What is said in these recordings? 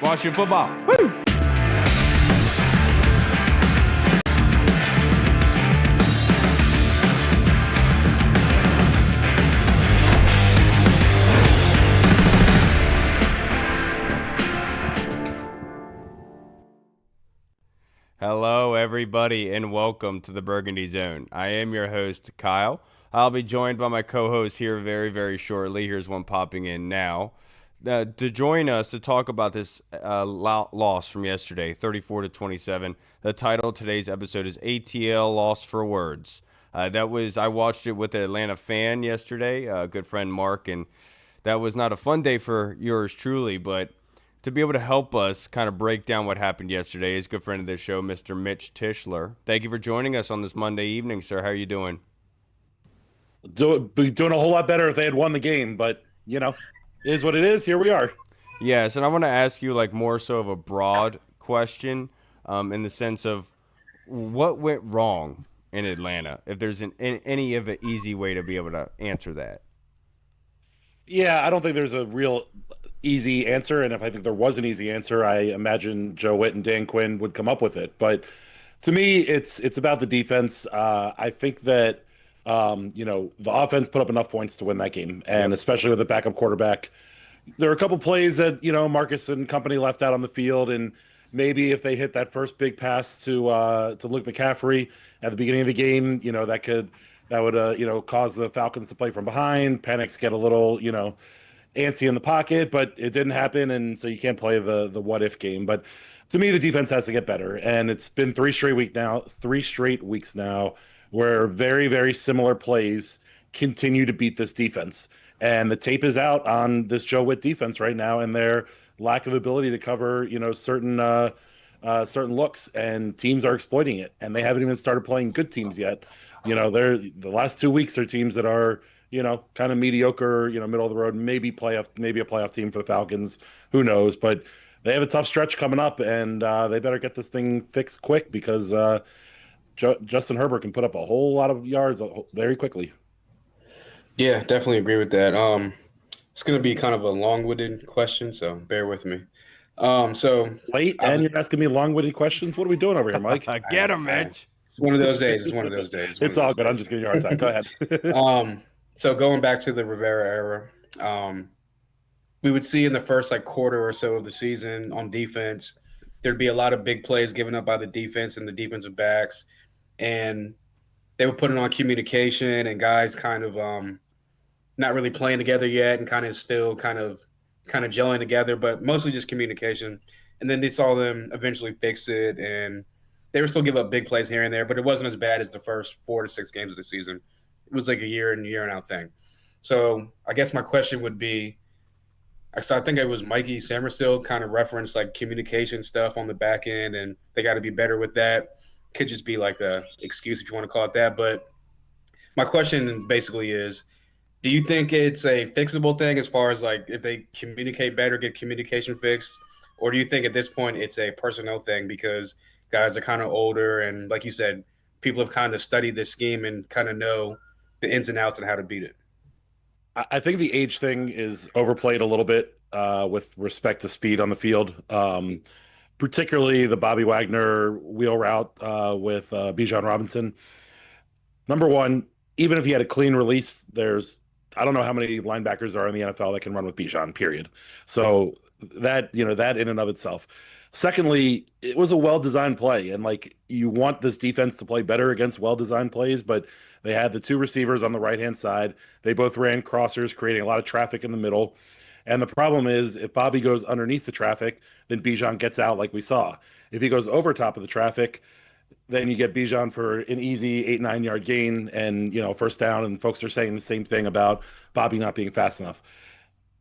Washington football. Woo! Hello, everybody, and welcome to the Burgundy Zone. I am your host, Kyle. I'll be joined by my co-host here very, very shortly. Here's one popping in now. To join us to talk about this loss from yesterday, 34-27. The title of today's episode is ATLoss for Words. I watched it with an Atlanta fan yesterday, a good friend Mark, and that was not a fun day for yours truly, but to be able to help us kind of break down what happened yesterday is a good friend of this show, Mr. Mitch Tischler. Thank you for joining us on this Monday evening, sir. How are you doing? Be doing a whole lot better if they had won the game, but, you know, it is what it is. Here we are. Yes, and I want to ask you like more so of a broad question in the sense of what went wrong in Atlanta, if there's any of an easy way to be able to answer that. Yeah, I don't think there's a real easy answer, and if I think there was an easy answer, I imagine Joe Witt and Dan Quinn would come up with it. But to me, it's about the defense. I think that the offense put up enough points to win that game, and especially with the backup quarterback, there are a couple plays that Marcus and company left out on the field, and maybe if they hit that first big pass to Luke McCaffrey at the beginning of the game, that would cause the Falcons to play from behind. Penix get a little antsy in the pocket, but it didn't happen, and so you can't play the what if game. But to me, the defense has to get better, and it's been three straight weeks now where very, very similar plays continue to beat this defense. And the tape is out on this Joe Witt defense right now and their lack of ability to cover, certain looks, and teams are exploiting it. And they haven't even started playing good teams yet. The last 2 weeks are teams that are, kind of mediocre, middle of the road, maybe a playoff team for the Falcons. Who knows? But they have a tough stretch coming up, and they better get this thing fixed quick because Justin Herbert can put up a whole lot of yards very quickly. Yeah, definitely agree with that. It's going to be kind of a long-winded question, so bear with me. Wait, and you're asking me long-winded questions? What are we doing over here, Mike? Get him, Mitch. It's one of those days. It's all good. I'm just giving you a hard time. Go ahead. So going back to the Rivera era, we would see in the first quarter or so of the season on defense, there'd be a lot of big plays given up by the defense and the defensive backs, and they were putting on communication, and guys kind of not really playing together yet, and kind of gelling together, but mostly just communication. And then they saw them eventually fix it, and they would still give up big plays here and there, but it wasn't as bad as the first 4 to 6 games of the season. It was like a year and out thing. So I guess my question would be, I think it was Mikey Samerstill kind of referenced communication stuff on the back end, and they got to be better with that. Could just be like a excuse if you want to call it that. But my question basically is, do you think it's a fixable thing as far as if they communicate better, get communication fixed? Or do you think at this point it's a personnel thing because guys are kind of older and, like you said, people have kind of studied this scheme and kind of know the ins and outs and how to beat it? I think the age thing is overplayed a little bit with respect to speed on the field. Particularly the Bobby Wagner wheel route with Bijan Robinson. Number one, even if he had a clean release, I don't know how many linebackers are in the NFL that can run with Bijan, period. So that in and of itself. Secondly, it was a well-designed play, and you want this defense to play better against well-designed plays, but they had the two receivers on the right-hand side. They both ran crossers, creating a lot of traffic in the middle. And the problem is, if Bobby goes underneath the traffic, then Bijan gets out like we saw. If he goes over top of the traffic, then you get Bijan for an easy 8-9 yard gain and first down. And folks are saying the same thing about Bobby not being fast enough.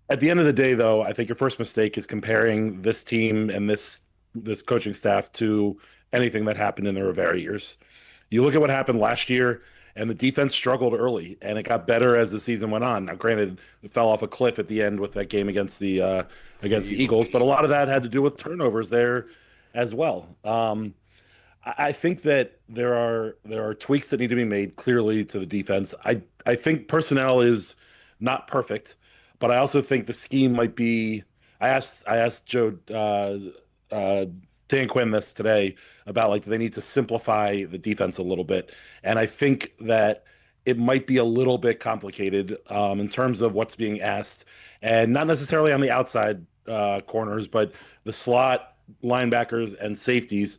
At the end of the day, though, I think your first mistake is comparing this team and this coaching staff to anything that happened in the Rivera years. You look at what happened last year, and the defense struggled early, and it got better as the season went on. Now, granted, it fell off a cliff at the end with that game against the Eagles, but a lot of that had to do with turnovers there as well. I think that there are tweaks that need to be made clearly to the defense. I think personnel is not perfect, but I also think the scheme might be I asked Joe Dan Quinn this today about like do they need to simplify the defense a little bit, and I think that it might be a little bit complicated in terms of what's being asked, and not necessarily on the outside corners, but the slot linebackers and safeties.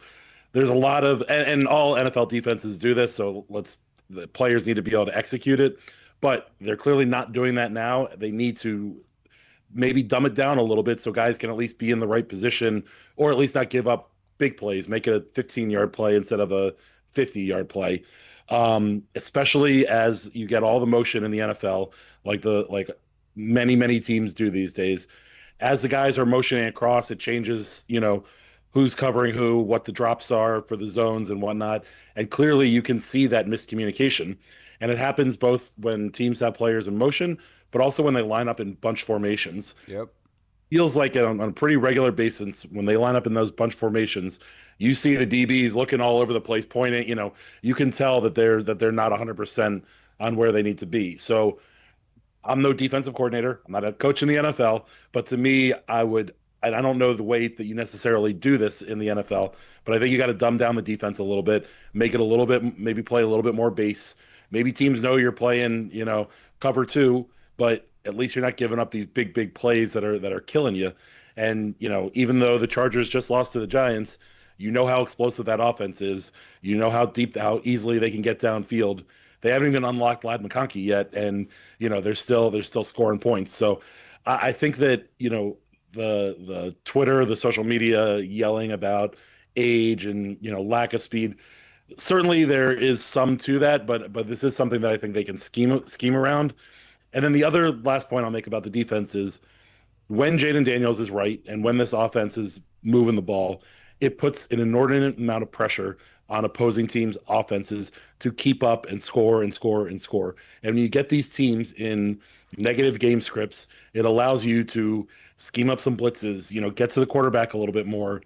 There's a lot of and all NFL defenses do this, so the players need to be able to execute it, but they're clearly not doing that now. They need to maybe dumb it down a little bit so guys can at least be in the right position or at least not give up big plays, make it a 15-yard play instead of a 50-yard play. Especially as you get all the motion in the NFL, like many teams do these days. As the guys are motioning across, it changes, who's covering who, what the drops are for the zones and whatnot. And clearly you can see that miscommunication. And it happens both when teams have players in motion, but also when they line up in bunch formations. Yep. Feels like on a pretty regular basis when they line up in those bunch formations, you see the DBs looking all over the place, pointing. You can tell that they're not 100% on where they need to be. So I'm no defensive coordinator. I'm not a coach in the NFL, but to me, and I don't know the way that you necessarily do this in the NFL, but I think you got to dumb down the defense a little bit, make it a little bit, maybe play a little bit more base. Maybe teams know you're playing, cover two, but at least you're not giving up these big plays that are killing you. And even though the Chargers just lost to the Giants, you know how explosive that offense is. You know how easily they can get downfield. They haven't even unlocked Lad McConkey yet, and they're still scoring points. So I think that the Twitter, the social media yelling about age and lack of speed. Certainly there is some to that, but this is something that I think they can scheme around. And then the other last point I'll make about the defense is when Jaden Daniels is right and when this offense is moving the ball, it puts an inordinate amount of pressure on opposing teams' offenses to keep up and score and score and score. And when you get these teams in negative game scripts, it allows you to scheme up some blitzes, get to the quarterback a little bit more,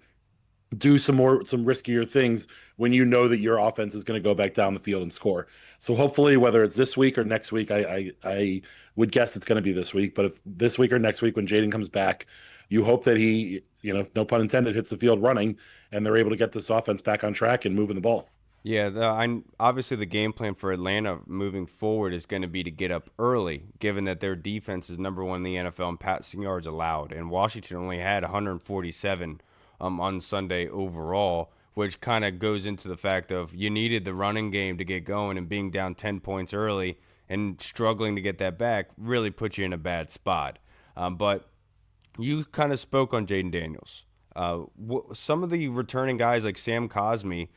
do some riskier things when you know that your offense is going to go back down the field and score. So hopefully, whether it's this week or next week, I would guess it's going to be this week. But if this week or next week when Jaden comes back, you hope that he, no pun intended, hits the field running and they're able to get this offense back on track and moving the ball. Yeah, obviously the game plan for Atlanta moving forward is going to be to get up early, given that their defense is number one in the NFL in passing yards allowed, and Washington only had 147 on Sunday overall, which kind of goes into the fact of you needed the running game to get going, and being down 10 points early and struggling to get that back really put you in a bad spot. But you kind of spoke on Jaden Daniels. Some of the returning guys like Sam Cosmi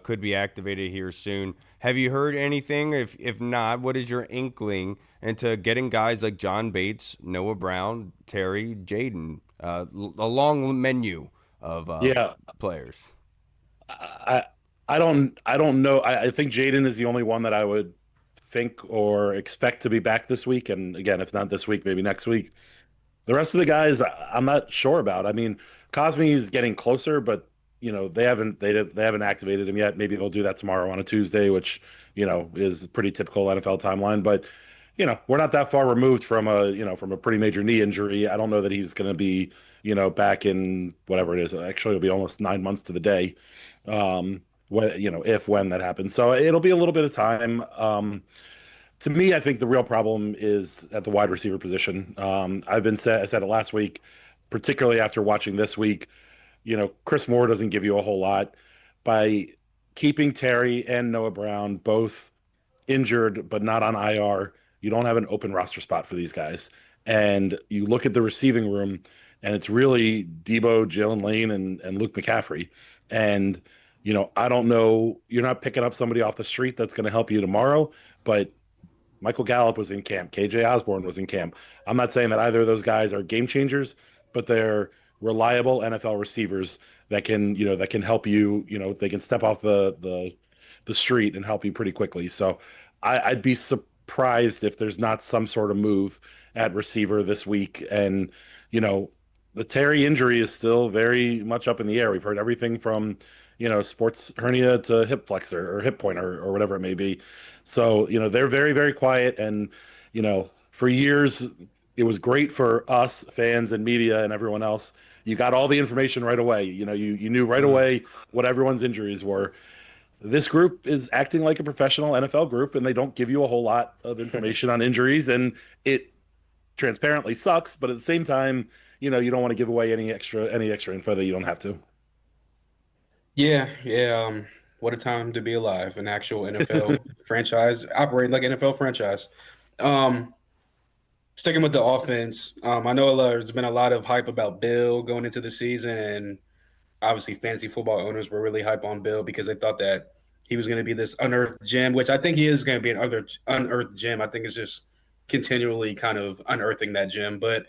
could be activated here soon. Have you heard anything? If not, what is your inkling into getting guys like John Bates, Noah Brown, Terry, Jaden, a long menu of players? I don't know. I think Jaden is the only one that I would think or expect to be back this week. And again, if not this week, maybe next week. The rest of the guys, I'm not sure about. I mean, Cosme is getting closer, but they haven't activated him yet. Maybe they'll do that tomorrow on a Tuesday, which is pretty typical NFL timeline. But we're not that far removed from a pretty major knee injury. I don't know that he's going to be back in whatever it is. Actually, it'll be almost 9 months to the day. When that happens, so it'll be a little bit of time. To me, I think the real problem is at the wide receiver position. I said it last week, particularly after watching this week. Chris Moore doesn't give you a whole lot. By keeping Terry and Noah Brown both injured but not on IR, you don't have an open roster spot for these guys. And you look at the receiving room, and it's really Debo, Jalen Lane, and Luke McCaffrey. And I don't know. You're not picking up somebody off the street that's going to help you tomorrow, but Michael Gallup was in camp. KJ Osborne was in camp. I'm not saying that either of those guys are game changers, but they're reliable NFL receivers that can help you. They can step off the street and help you pretty quickly. So I'd be surprised if there's not some sort of move at receiver this week. And the Terry injury is still very much up in the air. We've heard everything from sports hernia to hip flexor or hip pointer or whatever it may be. So, they're very, very quiet. And, for years, it was great for us fans and media and everyone else. You got all the information right away. You knew right away what everyone's injuries were. This group is acting like a professional NFL group, and they don't give you a whole lot of information on injuries, and it transparently sucks. But at the same time, you don't want to give away any extra info that you don't have to. Yeah, yeah. What a time to be alive, an actual NFL franchise operating like an NFL franchise. Um, Sticking with the offense, I know there's been a lot of hype about Bill going into the season, and obviously fantasy football owners were really hype on Bill because they thought that he was going to be this unearthed gem, which I think he is going to be an other unearthed gem. I think it's just continually kind of unearthing that gem. But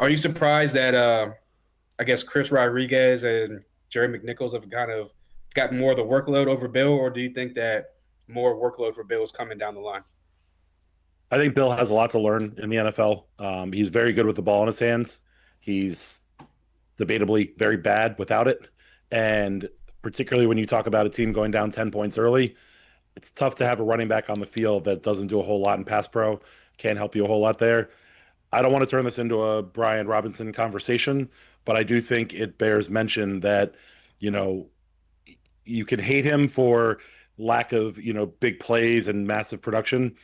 are you surprised that I guess Chris Rodriguez and Jerry McNichols have kind of gotten more of the workload over Bill, or do you think that more workload for Bill is coming down the line? I think Bill has a lot to learn in the NFL. He's very good with the ball in his hands. He's debatably very bad without it. And particularly when you talk about a team going down 10 points early, it's tough to have a running back on the field that doesn't do a whole lot in pass pro, can't help you a whole lot there. I don't want to turn this into a Brian Robinson conversation, but I do think it bears mention that, you know, you can hate him for lack of, big plays and massive production,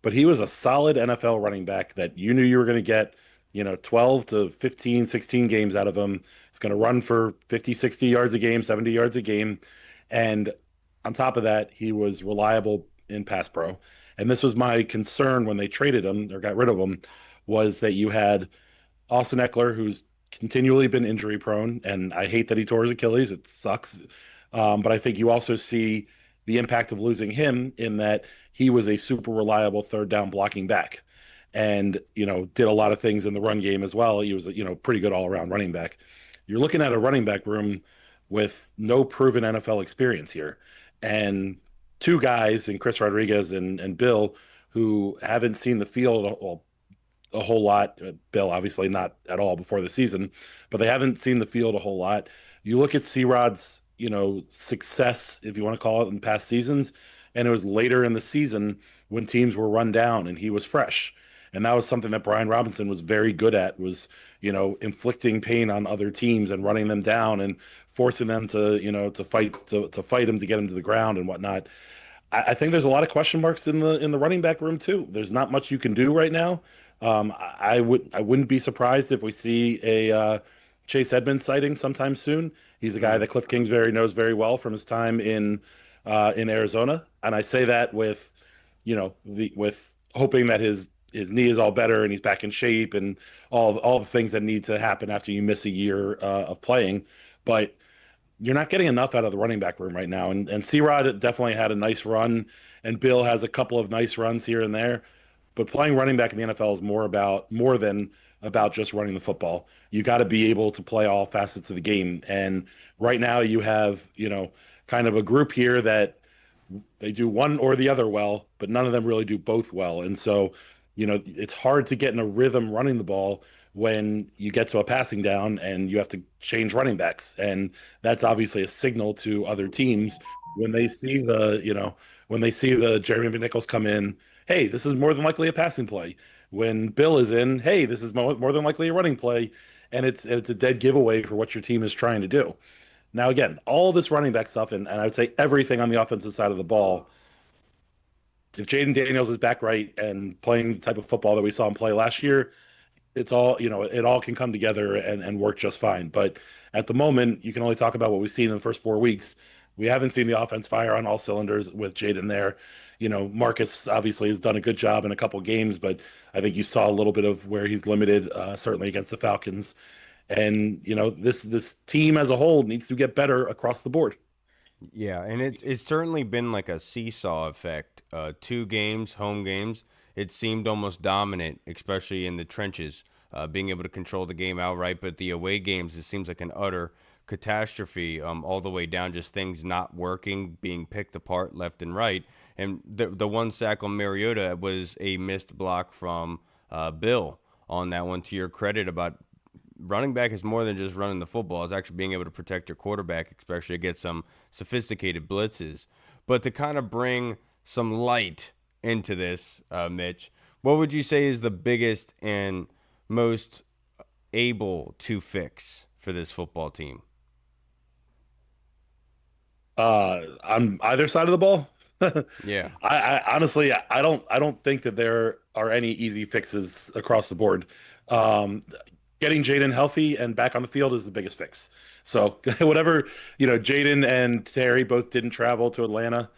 but he was a solid NFL running back that you knew you were going to get, 12 to 15, 16 games out of him. He's going to run for 50, 60 yards a game, 70 yards a game. And on top of that, he was reliable in pass pro. And this was my concern when they traded him or got rid of him, was that you had Austin Eckler, who's continually been injury prone, and I hate that he tore his Achilles. It sucks. But I think you also see the impact of losing him in that he was a super reliable third down blocking back and, did a lot of things in the run game as well. He was, pretty good all around running back. You're looking at a running back room with no proven NFL experience here. And two guys in Chris Rodriguez and Bill who haven't seen the field a whole lot. Bill, obviously, not at all before the season, but they haven't seen the field a whole lot. You look at C-Rod's, success, if you want to call it, in past seasons, and it was later in the season when teams were run down and he was fresh. And that was something that Brian Robinson was very good at, was, inflicting pain on other teams and running them down and forcing them to, to fight him to get him to the ground and whatnot. I think there's a lot of question marks in the running back room too. There's not much you can do right now. I wouldn't be surprised if we see a Chase Edmonds sighting sometime soon. He's a guy that Cliff Kingsbury knows very well from his time in Arizona, and I say that with with hoping that his knee is all better and he's back in shape and all the things that need to happen after you miss a year of playing, but you're not getting enough out of the running back room right now. And C-Rod definitely had a nice run, and Bill has a couple of nice runs here and there. But playing running back in the NFL is more than about just running the football. You got to be able to play all facets of the game. And right now you have, kind of a group here that they do one or the other well, but none of them really do both well. And so, it's hard to get in a rhythm running the ball when you get to a passing down and you have to change running backs. And that's obviously a signal to other teams when they see the Jeremy McNichols come in. Hey, this is more than likely a passing play. When Bill is in, hey, this is more than likely a running play, and it's a dead giveaway for what your team is trying to do. Now, again, all this running back stuff, and I would say everything on the offensive side of the ball, if Jaden Daniels is back right and playing the type of football that we saw him play last year, it's all, it all can come together and work just fine. But at the moment, you can only talk about what we've seen in the first 4 weeks. We haven't seen the offense fire on all cylinders with Jaden there. Marcus obviously has done a good job in a couple games, but I think you saw a little bit of where he's limited, certainly against the Falcons. And, this team as a whole needs to get better across the board. Yeah, and it's certainly been like a seesaw effect. 2 games, home games, it seemed almost dominant, especially in the trenches, being able to control the game outright. But the away games, it seems like an utter catastrophe, all the way down, just things not working, being picked apart left and right. And the one sack on Mariota was a missed block from Bill on that one. To your credit, about running back is more than just running the football. It's actually being able to protect your quarterback, especially against some sophisticated blitzes. But to kind of bring some light into this, Mitch, what would you say is the biggest and most able to fix for this football team? On either side of the ball. Yeah. I honestly, I don't think that there are any easy fixes across the board. Um, Getting Jaden healthy and back on the field is the biggest fix. So whatever, Jaden and Terry both didn't travel to Atlanta,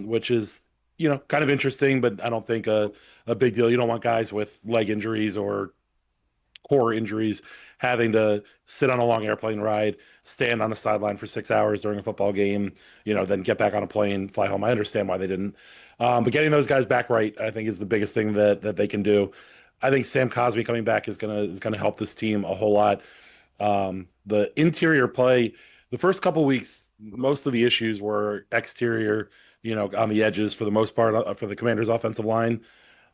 which is, kind of interesting, but I don't think a big deal. You don't want guys with leg injuries or core injuries having to sit on a long airplane ride, stand on the sideline for 6 hours during a football game, then get back on a plane, fly home. I understand why they didn't. But getting those guys back right, I think, is the biggest thing that they can do. I think Sam Cosmi coming back is gonna help this team a whole lot. The interior play, the first couple weeks, most of the issues were exterior, on the edges for the most part for the Commanders' offensive line.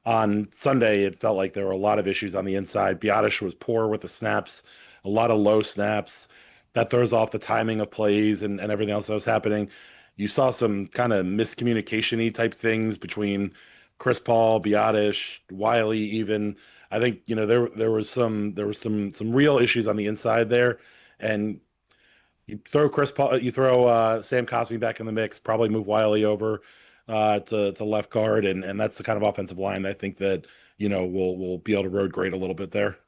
On Sunday, it felt like there were a lot of issues on the inside. Biotish was poor with the snaps, a lot of low snaps. That throws off the timing of plays and everything else that was happening. You saw some kind of miscommunication-y type things between Chris Paul, Biotish, Wiley even. I think, there was some real issues on the inside there. And you throw Chris Paul, you throw Sam Cosmi back in the mix, probably move Wiley over to left guard, and that's the kind of offensive line that I think that will be able to road grade a little bit there.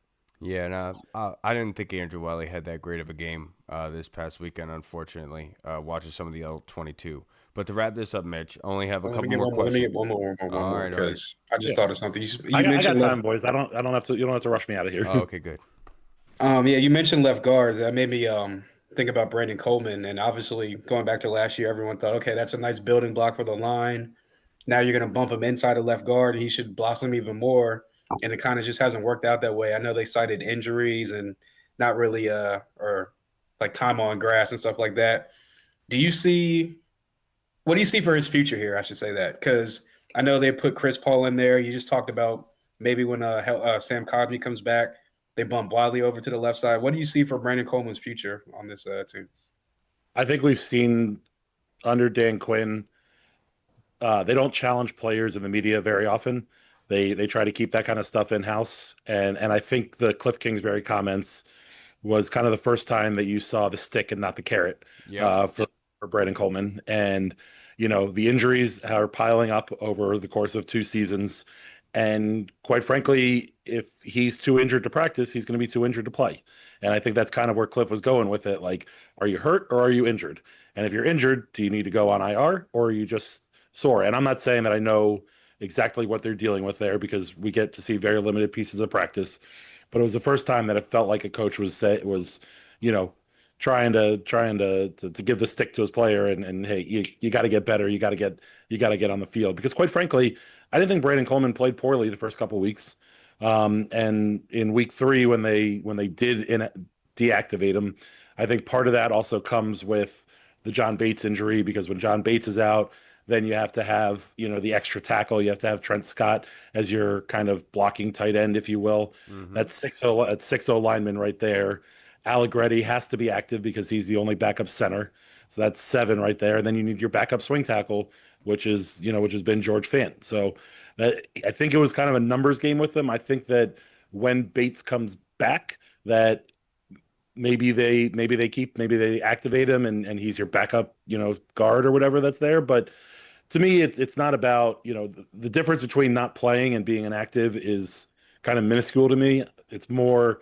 Yeah, no, I didn't think Andrew Wiley had that great of a game this past weekend, unfortunately, watching some of the L-22. But to wrap this up, Mitch, I only have a couple more Let me questions. get one more, All right, all right. because I just Yeah, thought of something. I You got, I got mentioned left. time, boys. I don't have to. You don't have to rush me out of here. Oh, okay, good. Yeah, you mentioned left guard. That made me think about Brandon Coleman, and obviously going back to last year, everyone thought, okay, that's a nice building block for the line. Now you're going to bump him inside of left guard, and he should blossom even more. And it kind of just hasn't worked out that way. I know they cited injuries and not really or like time on grass and stuff like that. Do you see what do you see for his future here? I should say that because I know they put Chris Paul in there. You just talked about maybe when Sam Cosmi comes back, they bump Wiley over to the left side. What do you see for Brandon Coleman's future on this team? I think we've seen under Dan Quinn, they don't challenge players in the media very often. They try to keep that kind of stuff in house, and I think the Cliff Kingsbury comments was kind of the first time that you saw the stick and not the carrot Yep. for Brandon Coleman. And, the injuries are piling up over the course of 2 seasons. And quite frankly, if he's too injured to practice, he's going to be too injured to play. And I think that's kind of where Cliff was going with it. Like, are you hurt or are you injured? And if you're injured, do you need to go on IR or are you just sore? And I'm not saying that I know exactly what they're dealing with there because we get to see very limited pieces of practice. But it was the first time that it felt like a coach was, you know, trying to give the stick to his player and hey, you got to get better. You got to get on the field because quite frankly, I didn't think Brandon Coleman played poorly the first couple of weeks. And in week 3, when they did deactivate him, I think part of that also comes with the John Bates injury because when John Bates is out, then you have to have the extra tackle. You have to have Trent Scott as your kind of blocking tight end, if you will. Mm-hmm. That's 6-0 lineman right there. Allegretti has to be active because he's the only backup center. So that's 7 right there. And then you need your backup swing tackle, which has been George Fant. So I think it was kind of a numbers game with them. I think that when Bates comes back, that maybe they activate him and he's your backup, guard or whatever that's there. But to me, it's not about, the difference between not playing and being inactive is kind of minuscule to me. It's more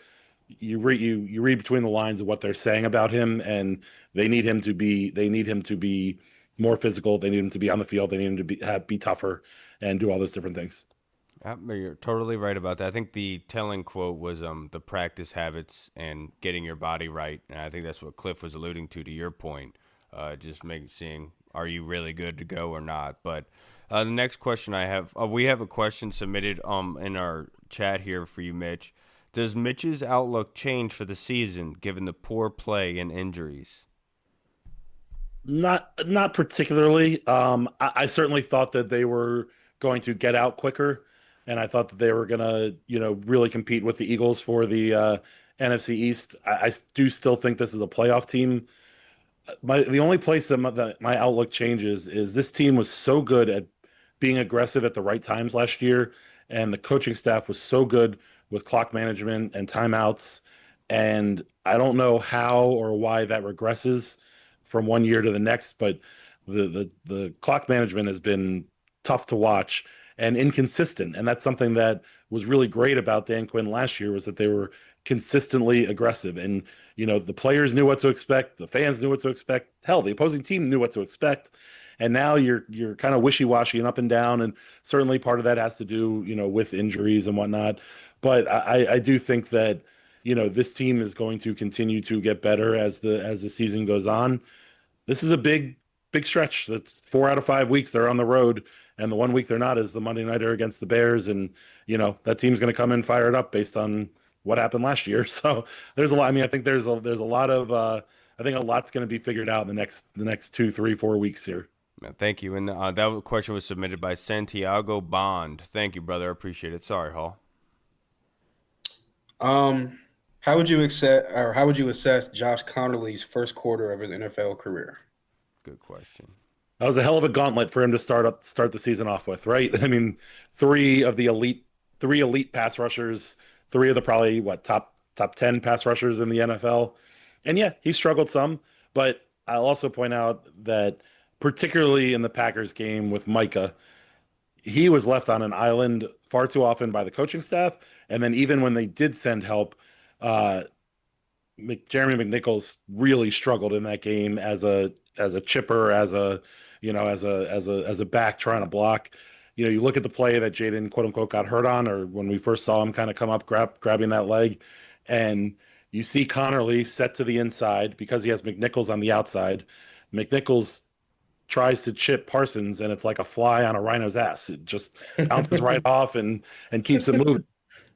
you read between the lines of what they're saying about him, and they need him to be more physical. They need him to be on the field. They need him to be tougher and do all those different things. You're totally right about that. I think the telling quote was the practice habits and getting your body right, and I think that's what Cliff was alluding to your point. Just seeing are you really good to go or not. But the next question I have, we have a question submitted in our chat here for you, Mitch. Does Mitch's outlook change for the season given the poor play and injuries? Not particularly. I certainly thought that they were going to get out quicker, and I thought that they were gonna, really compete with the Eagles for the NFC East. I do still think this is a playoff team. The only place that my outlook changes is this team was so good at being aggressive at the right times last year, and the coaching staff was so good with clock management and timeouts. And I don't know how or why that regresses from one year to the next, but the clock management has been tough to watch and inconsistent. And that's something that was really great about Dan Quinn last year, was that they were consistently aggressive. And, the players knew what to expect, the fans knew what to expect. Hell, the opposing team knew what to expect. And now you're kind of wishy-washy and up and down. And certainly part of that has to do, with injuries and whatnot. But I do think that, this team is going to continue to get better as the season goes on. This is a big stretch. That's 4 out of 5 weeks they're on the road, and the one week they're not is the Monday nighter against the Bears. And that team's going to come in fired up based on what happened last year. So there's a lot. I mean, I think there's a lot of I think a lot's going to be figured out in the next 2, 3, 4 weeks here. Thank you. And that question was submitted by Santiago Bond. Thank you, brother. I appreciate it. Sorry, Hall. How would you assess Josh Connerly's first quarter of his NFL career? Good question. That was a hell of a gauntlet for him to start the season off with, right? I mean, three elite pass rushers, three of the probably top 10 pass rushers in the NFL. And yeah, he struggled some, but I'll also point out that particularly in the Packers game with Micah, he was left on an island far too often by the coaching staff. And then even when they did send help, Jeremy McNichols really struggled in that game as a chipper, as a back trying to block. You look at the play that Jaden quote unquote got hurt on, or when we first saw him kind of come up grabbing that leg, and you see Connerly set to the inside because he has McNichols on the outside. McNichols tries to chip Parsons, and it's like a fly on a rhino's ass. It just bounces right off and keeps it moving.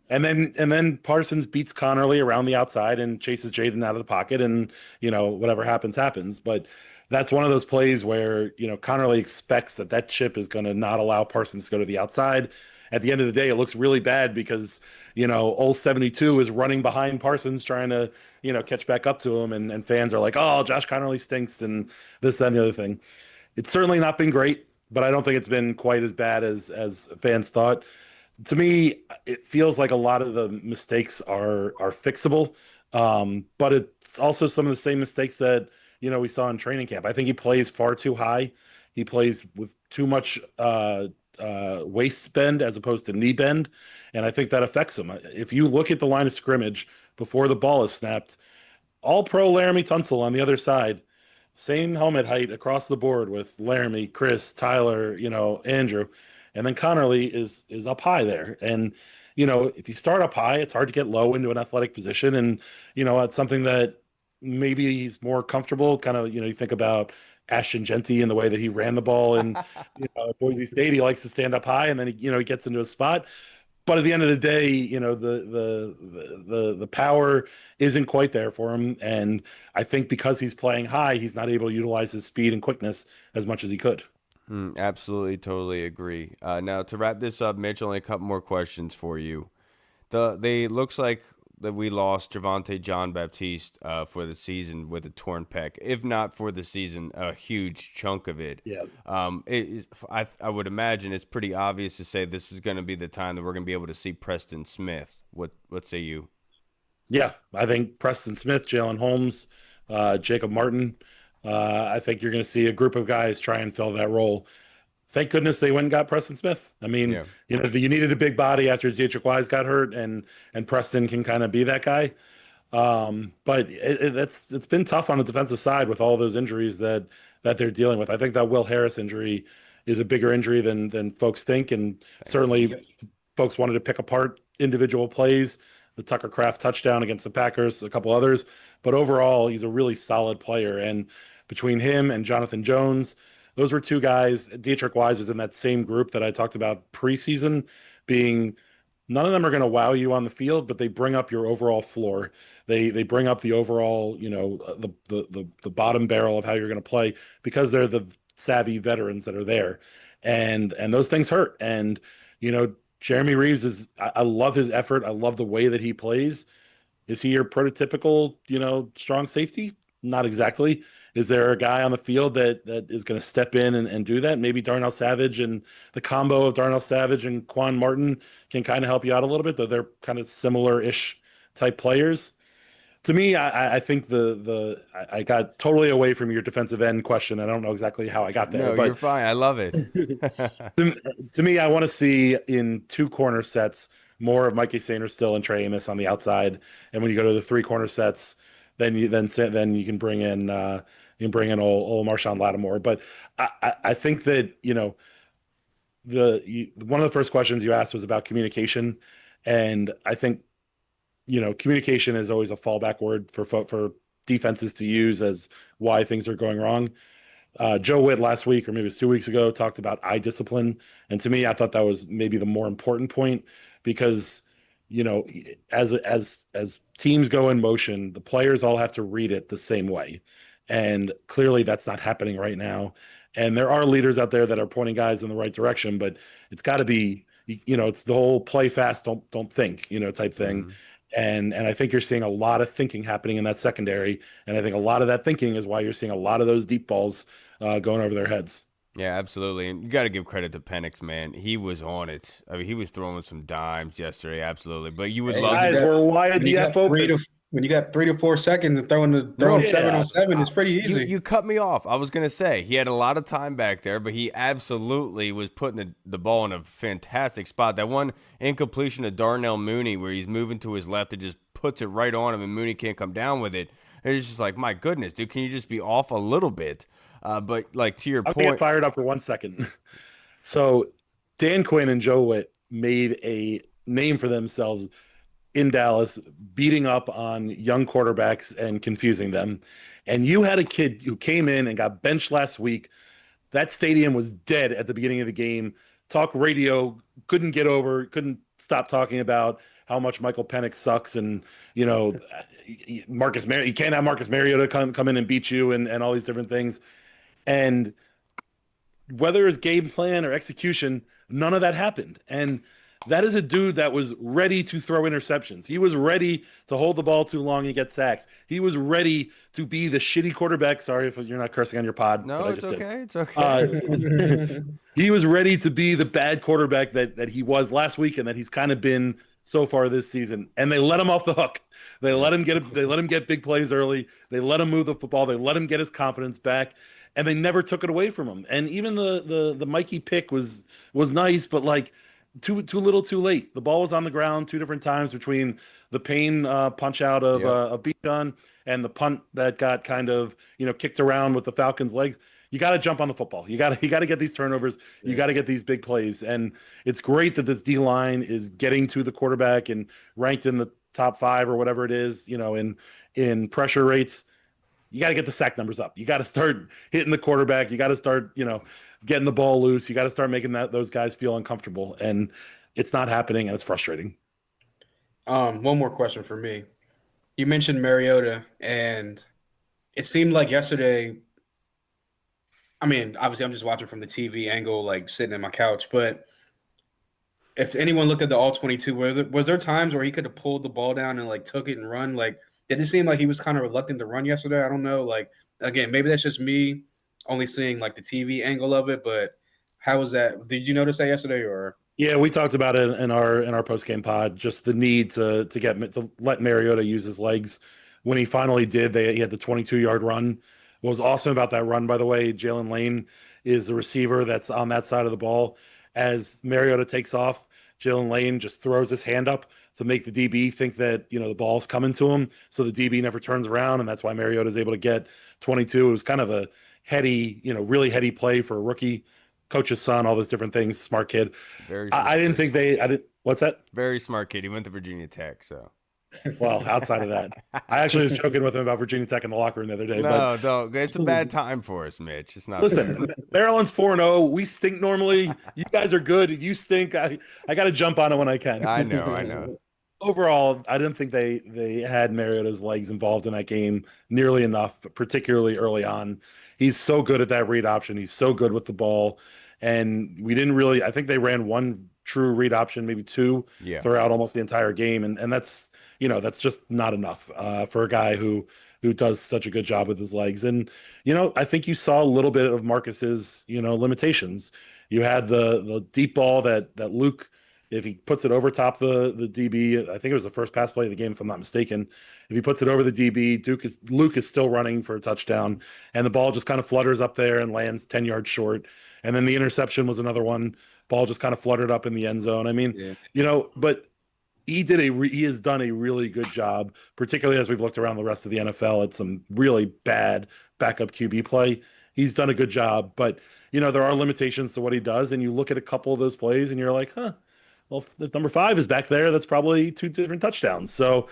And then Parsons beats Connerly around the outside and chases Jaden out of the pocket, and whatever happens. But that's one of those plays where Connerly expects that chip is going to not allow Parsons to go to the outside. At the end of the day, it looks really bad because old 72 is running behind Parsons trying to catch back up to him, and fans are like, oh, Josh Connerly stinks and this, that, and the other thing. It's certainly not been great, but I don't think it's been quite as bad as fans thought. To me, it feels like a lot of the mistakes are fixable, but it's also some of the same mistakes that we saw in training camp. I think he plays far too high. He plays with too much waist bend as opposed to knee bend, and I think that affects him. If you look at the line of scrimmage before the ball is snapped, all pro Laramie Tunsil on the other side, same helmet height across the board with Laramie, Chris, Tyler, Andrew. And then Connerly is up high there. And, if you start up high, it's hard to get low into an athletic position. And, it's something that maybe he's more comfortable. Kind of, you think about Ashton Genty and the way that he ran the ball. And, at Boise State, he likes to stand up high, and then, he gets into a spot. But at the end of the day, the power isn't quite there for him. And I think because he's playing high, he's not able to utilize his speed and quickness as much as he could. Absolutely, totally agree. Now, to wrap this up, Mitch, only a couple more questions for you. They looks like that we lost Javonte John Baptiste for the season with a torn pec. If not for the season, a huge chunk of it. Yeah. I would imagine it's pretty obvious to say this is going to be the time that we're going to be able to see Preston Smith. What say you? Yeah, I think Preston Smith, Jalen Holmes, Jacob Martin. I think you're going to see a group of guys try and fill that role. Thank goodness they went and got Preston Smith. I mean, Yeah. You needed a big body after Dietrich Wise got hurt, and Preston can kind of be that guy. But it's been tough on the defensive side with all those injuries that they're dealing with. I think that Will Harris injury is a bigger injury than folks think, and certainly folks wanted to pick apart individual plays. The Tucker Kraft touchdown against the Packers, a couple others. But overall, he's a really solid player. And between him and Jonathan Jones, those were two guys. Dietrich Wise was in that same group that I talked about preseason, being none of them are going to wow you on the field, but they bring up your overall floor. They bring up the overall, the bottom barrel of how you're going to play because they're the savvy veterans that are there. And those things hurt. And, Jeremy Reeves I love his effort. I love the way that he plays. Is he your prototypical, strong safety? Not exactly. Is there a guy on the field that is going to step in and do that? Maybe Darnell Savage, and the combo of Darnell Savage and Quan Martin can kind of help you out a little bit, though they're kind of similar-ish type players. To me, I think I got totally away from your defensive end question. I don't know exactly how I got there, No, you're but fine. I love it. to me, I want to see in two corner sets more of Mikey Sainristil and Trey Amos on the outside, and when you go to the three corner sets, then you can bring in old Marshawn Lattimore. But I think that one of the first questions you asked was about communication, and I think communication is always a fallback word for defenses to use as why things are going wrong. Joe Witt last week, or maybe it was 2 weeks ago, talked about eye discipline. And to me, I thought that was maybe the more important point because, as teams go in motion, the players all have to read it the same way. And clearly that's not happening right now. And there are leaders out there that are pointing guys in the right direction, but it's got to be, it's the whole play fast, don't think, type thing. Mhm. And I think you're seeing a lot of thinking happening in that secondary. And I think a lot of that thinking is why you're seeing a lot of those deep balls going over their heads. Yeah, absolutely. And you got to give credit to Penix, man. He was on it. I mean, he was throwing some dimes yesterday, absolutely. But you would Hey, love Guys to. were wide DF open. When you got 3 to 4 seconds and throwing Yeah. 7-on-7, it's pretty easy. You cut me off. I was going to say he had a lot of time back there, but he absolutely was putting the ball in a fantastic spot. That one incompletion to Darnell Mooney where he's moving to his left, it just puts it right on him and Mooney can't come down with it. And it's just like, my goodness, dude, can you just be off a little bit? But like to your I'll point, get fired up for 1 second. So Dan Quinn and Joe Witt made a name for themselves in Dallas, beating up on young quarterbacks and confusing them. And you had a kid who came in and got benched last week. That stadium was dead at the beginning of the game. Talk radio couldn't stop talking about how much Michael Penix sucks, and you can't have Marcus Mariota come in and beat you, and all these different things. And whether it's game plan or execution, none of that happened. And that is a dude that was ready to throw interceptions. He was ready to hold the ball too long and get sacks. He was ready to be the shitty quarterback. Sorry if you're not cursing on your pod. no, but I it's just okay. did. It's okay. He was ready to be the bad quarterback that he was last week and that he's kind of been so far this season. And they let him off the hook. They let him get big plays early. They let him move the football. They let him get his confidence back. And they never took it away from him. And even the Mikey pick was nice, but like too little, too late. The ball was on the ground 2 different times between the Payne punch out of Bijan and the punt that got kind of kicked around with the Falcons' legs. You got to jump on the football. You got to get these turnovers. You got to get these big plays. And it's great that this D line is getting to the quarterback and ranked in the top 5 or whatever it is. In pressure rates. You got to get the sack numbers up. You got to start hitting the quarterback. You got to start, getting the ball loose. You got to start making those guys feel uncomfortable. And it's not happening, and it's frustrating. One more question for me. You mentioned Mariota, and it seemed like yesterday. I mean, obviously, I'm just watching from the TV angle, like sitting in my couch. But if anyone looked at the all 22, was there times where he could have pulled the ball down and like took it and run? Like, did it seem like he was kind of reluctant to run yesterday? I don't know. Like, again, maybe that's just me only seeing like the TV angle of it. But how was that? Did you notice that yesterday, or? Yeah, we talked about it in our post game pod. Just the need to let Mariota use his legs. When he finally did, he had the 22-yard run. What was awesome about that run, by the way, Jalen Lane is the receiver that's on that side of the ball. As Mariota takes off, Jalen Lane just throws his hand up to make the DB think that the ball's coming to him. So the DB never turns around, and that's why Mariota is able to get 22. It was kind of a heady, really heady play for a rookie. Coach's son, all those different things. Smart kid. Very I didn't think I did. What's that? Very smart kid. He went to Virginia Tech, so. Well, outside of that, I actually was joking with him about Virginia Tech in the locker room the other day. No, don't. It's a bad time for us, Mitch. It's not. Listen, Maryland's 4-0. We stink normally. You guys are good. You stink. I got to jump on it when I can. I know. Overall, I didn't think they had Mariota's legs involved in that game nearly enough, particularly early on. He's so good at that read option. He's so good with the ball. And we didn't really – I think they ran one true read option, maybe 2 throughout almost the entire game. And that's – that's just not enough for a guy who who does such a good job with his legs. And, I think you saw a little bit of Marcus's, limitations. You had the deep ball that Luke, if he puts it over top the DB, I think it was the first pass play of the game, if I'm not mistaken. If he puts it over the DB, Luke is still running for a touchdown, and the ball just kind of flutters up there and lands 10 yards short. And then the interception was another one. Ball just kind of fluttered up in the end zone. I mean, but he has done a really good job, particularly as we've looked around the rest of the NFL at some really bad backup QB play. He's done a good job, but there are limitations to what he does, and you look at a couple of those plays and you're like, well, if number 5 is back there, that's probably 2 different touchdowns. So,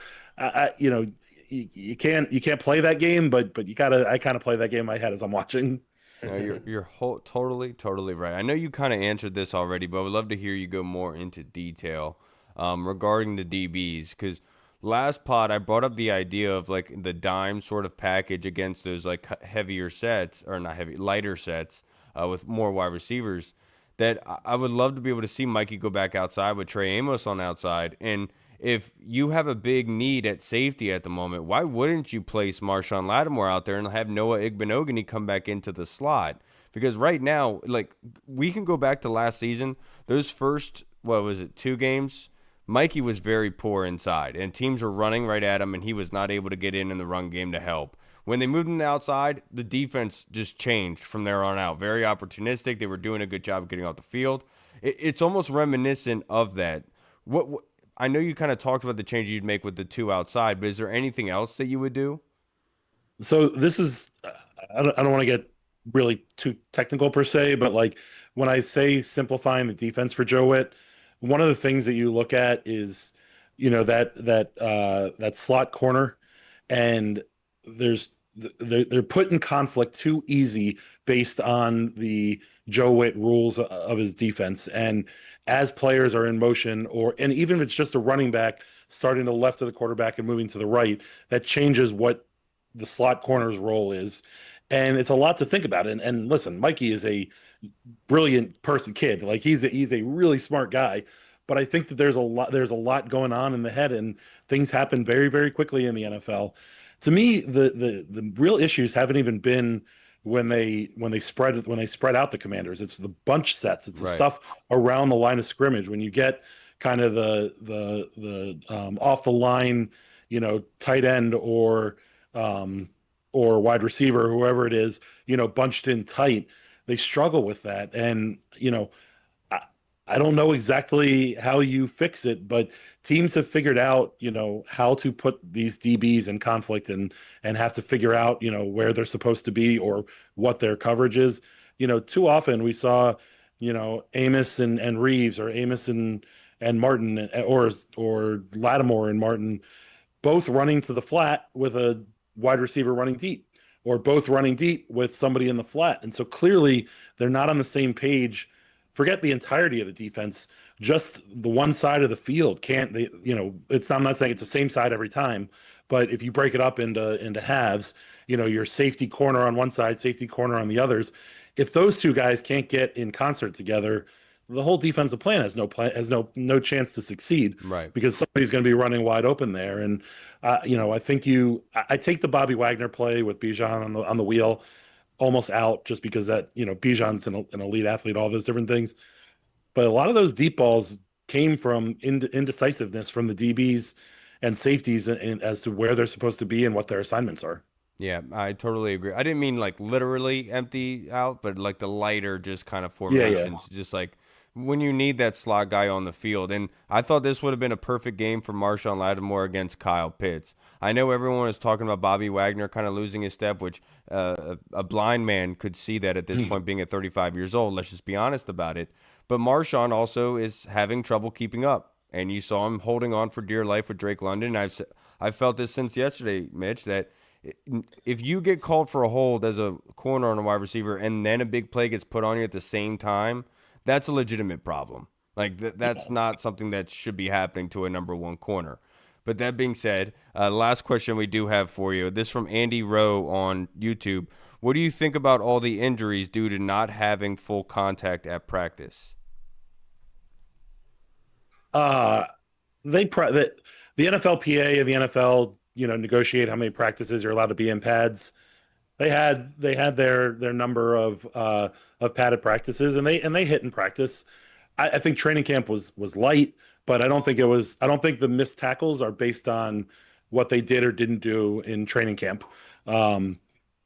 you can't play that game, but I kind of play that game in my head as I'm watching. No, you're totally right. I know you kind of answered this already, but I would love to hear you go more into detail regarding the DBs, because last pod I brought up the idea of like the dime sort of package against those like heavier sets, or not heavy, lighter sets with more wide receivers. That I would love to be able to see Mikey go back outside with Trey Amos on the outside. And if you have a big need at safety at the moment, why wouldn't you place Marshawn Lattimore out there and have Noah Igbenogany come back into the slot? Because right now, like, we can go back to last season. Those first, 2 games, Mikey was very poor inside, and teams were running right at him, and he was not able to get in the run game to help. When they moved him to the outside, the defense just changed from there on out. Very opportunistic. They were doing a good job of getting off the field. It's almost reminiscent of that. What I know you kind of talked about the change you'd make with the 2 outside, but is there anything else that you would do? So this is, I don't want to get really too technical per se, but like when I say simplifying the defense for Joe Witt, one of the things that you look at is, that slot corner, and they're put in conflict too easy based on the Joe Witt rules of his defense. And as players are in motion, and even if it's just a running back starting to the left of the quarterback and moving to the right, that changes what the slot corner's role is. And it's a lot to think about. And listen, Mikey is a brilliant kid. Like he's a really smart guy. But I think that there's a lot going on in the head, and things happen very, very quickly in the NFL. To me, the real issues haven't even been when they spread out the Commanders. It's the bunch sets. It's the stuff around the line of scrimmage when you get kind of the off the line, tight end or wide receiver, whoever it is, bunched in tight. They struggle with that, and I don't know exactly how you fix it, but teams have figured out, how to put these DBs in conflict and have to figure out, where they're supposed to be or what their coverage is. Too often we saw, Amos and Reeves, or Amos and Martin, or Lattimore and Martin, both running to the flat with a wide receiver running deep, or both running deep with somebody in the flat. And so clearly they're not on the same page. Forget the entirety of the defense, just the one side of the field can't they, I'm not saying it's the same side every time, but if you break it up into halves, your safety corner on one side, safety corner on the others, if those 2 guys can't get in concert together, the whole defensive plan has no chance to succeed, right? Because somebody's going to be running wide open there. And I think I take the Bobby Wagner play with Bijan on the wheel almost out, just because that, Bijan's an elite athlete, all those different things. But a lot of those deep balls came from indecisiveness from the DBs and safeties as to where they're supposed to be and what their assignments are. Yeah, I totally agree. I didn't mean like literally empty out, but like the lighter just kind of formations, just like when you need that slot guy on the field. And I thought this would have been a perfect game for Marshawn Lattimore against Kyle Pitts. I know everyone is talking about Bobby Wagner kind of losing his step, which a blind man could see that at this point, being at 35 years old. Let's just be honest about it. But Marshawn also is having trouble keeping up. And you saw him holding on for dear life with Drake London. I've felt this since yesterday, Mitch, that if you get called for a hold as a corner on a wide receiver and then a big play gets put on you at the same time, that's a legitimate problem. Like that's not something that should be happening to a number 1 corner. But that being said, last question we do have for you. This from Andy Rowe on YouTube. What do you think about all the injuries due to not having full contact at practice? The NFLPA and the NFL, negotiate how many practices you're allowed to be in pads. They had their number of padded practices, and they hit in practice. I think training camp was light, but I don't think it was. I don't think the missed tackles are based on what they did or didn't do in training camp. I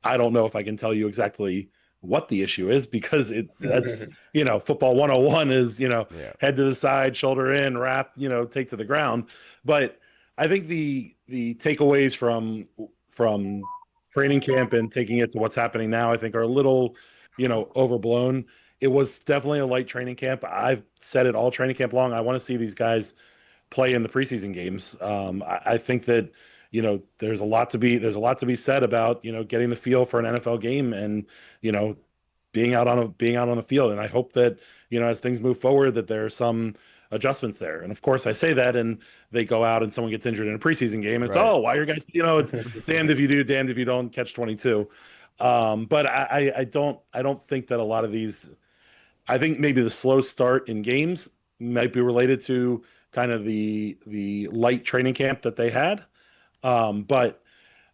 don't know if I can tell you exactly what the issue is, because that's football 101 is head to the side, shoulder in, wrap, take to the ground. But I think the takeaways from training camp and taking it to what's happening now, I think, are a little overblown. It was definitely a light training camp. I've said it all training camp long. I want to see these guys play in the preseason games. I think that there's a lot to be said about getting the feel for an NFL game and being out on the field. And I hope that as things move forward, that there are some adjustments there. And of course, I say that, and they go out and someone gets injured in a preseason game. And it's why are you guys? It's damned if you do, damned if you don't, catch 22. But I don't think that a lot of these. I think maybe the slow start in games might be related to kind of the light training camp that they had. But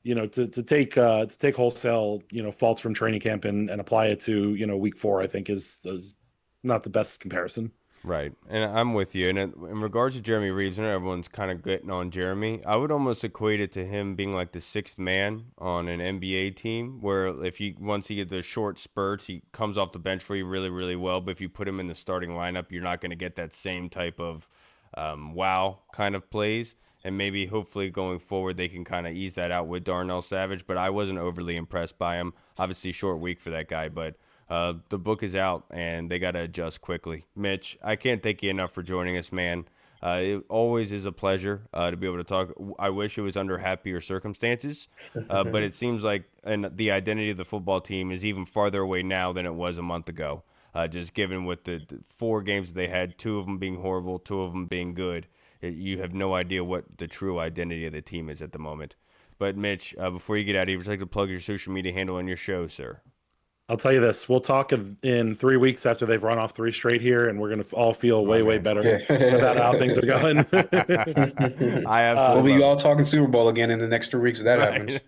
to take wholesale faults from training camp and apply it to week 4, I think is not the best comparison. Right, and I'm with you. And in regards to Jeremy Reeves, I know everyone's kind of getting on Jeremy. I would almost equate it to him being like the 6th man on an NBA team, where once he gets the short spurts, he comes off the bench for you really, really well. But if you put him in the starting lineup, you're not going to get that same type of wow kind of plays. And maybe hopefully going forward they can kind of ease that out with Darnell Savage. But I wasn't overly impressed by him. Obviously, short week for that guy, but. The book is out, and they got to adjust quickly. Mitch, I can't thank you enough for joining us, man. It always is a pleasure to be able to talk. I wish it was under happier circumstances, but it seems like the identity of the football team is even farther away now than it was a month ago. Just given with the 4 games that they had, 2 of them being horrible, 2 of them being good, you have no idea what the true identity of the team is at the moment. But Mitch, before you get out of here, would you like to plug your social media handle on your show, sir? I'll tell you this. We'll talk in 3 weeks after they've run off 3 straight here, and we're going to all feel way better about how things are going. I absolutely we'll be all talking Super Bowl again in the next 3 weeks if that happens.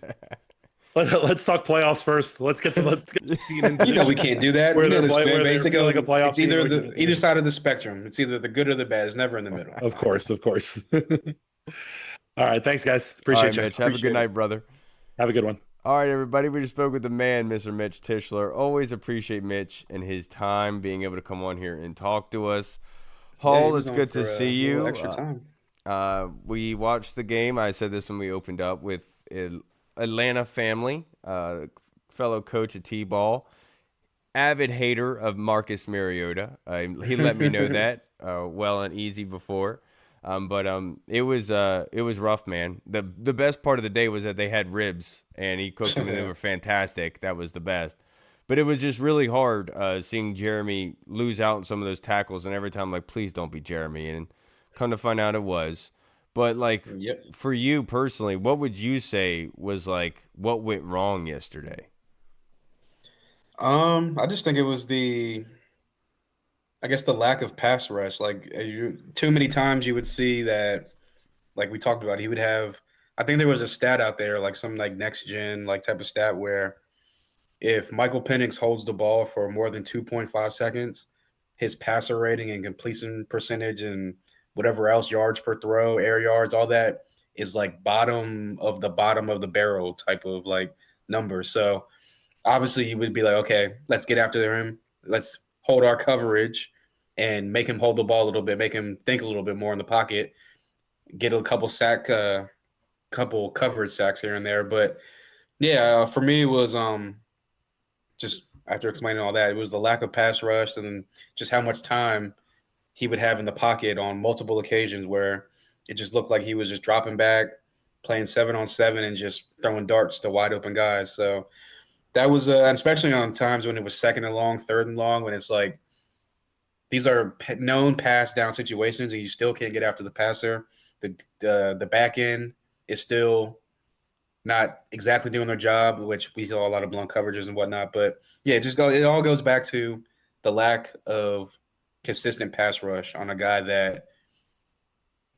Let's talk playoffs first. Let's get the team in. We can't do that. Where this they're basically like a playoff it's either either side of the spectrum. It's either the good or the bad. It's never in the middle. Of course. All right. Thanks, guys. Appreciate you. Mitch. Have a good night, brother. Have a good one. All right, everybody, we just spoke with the man, Mr. Mitch Tischler. Always appreciate Mitch and his time, being able to come on here and talk to us. Hull, it's good to see you. Extra time. We watched the game. I said this when we opened up with Atlanta family, fellow coach at T-Ball, avid hater of Marcus Mariota. He let me know that well and easy before. But it was rough, man. The best part of the day was that they had ribs and he cooked them and they were fantastic. That was the best. But it was just really hard seeing Jeremy lose out on some of those tackles, and every time I'm like, please don't be Jeremy. And come to find out it was. But for you personally, what would you say was like what went wrong yesterday? I just think it was the lack of pass rush. Like too many times you would see that, like we talked about, he would have. I think there was a stat out there, like some like next gen like type of stat where if Michael Penix holds the ball for more than 2.5 seconds, his passer rating and completion percentage and whatever else, yards per throw, air yards, all that is like bottom of the barrel type of like number. So obviously you would be like, okay, let's get after him. Let's hold our coverage and make him hold the ball a little bit, make him think a little bit more in the pocket, get a couple coverage sacks here and there. But yeah, for me it was just after explaining all that, it was the lack of pass rush and just how much time he would have in the pocket on multiple occasions where it just looked like he was just dropping back, playing 7-on-7 and just throwing darts to wide open guys. So that was, especially on times when it was 2nd and long, 3rd and long, when it's like these are known pass down situations and you still can't get after the passer. The back end is still not exactly doing their job, which we saw a lot of blown coverages and whatnot. But yeah, it all goes back to the lack of consistent pass rush on a guy that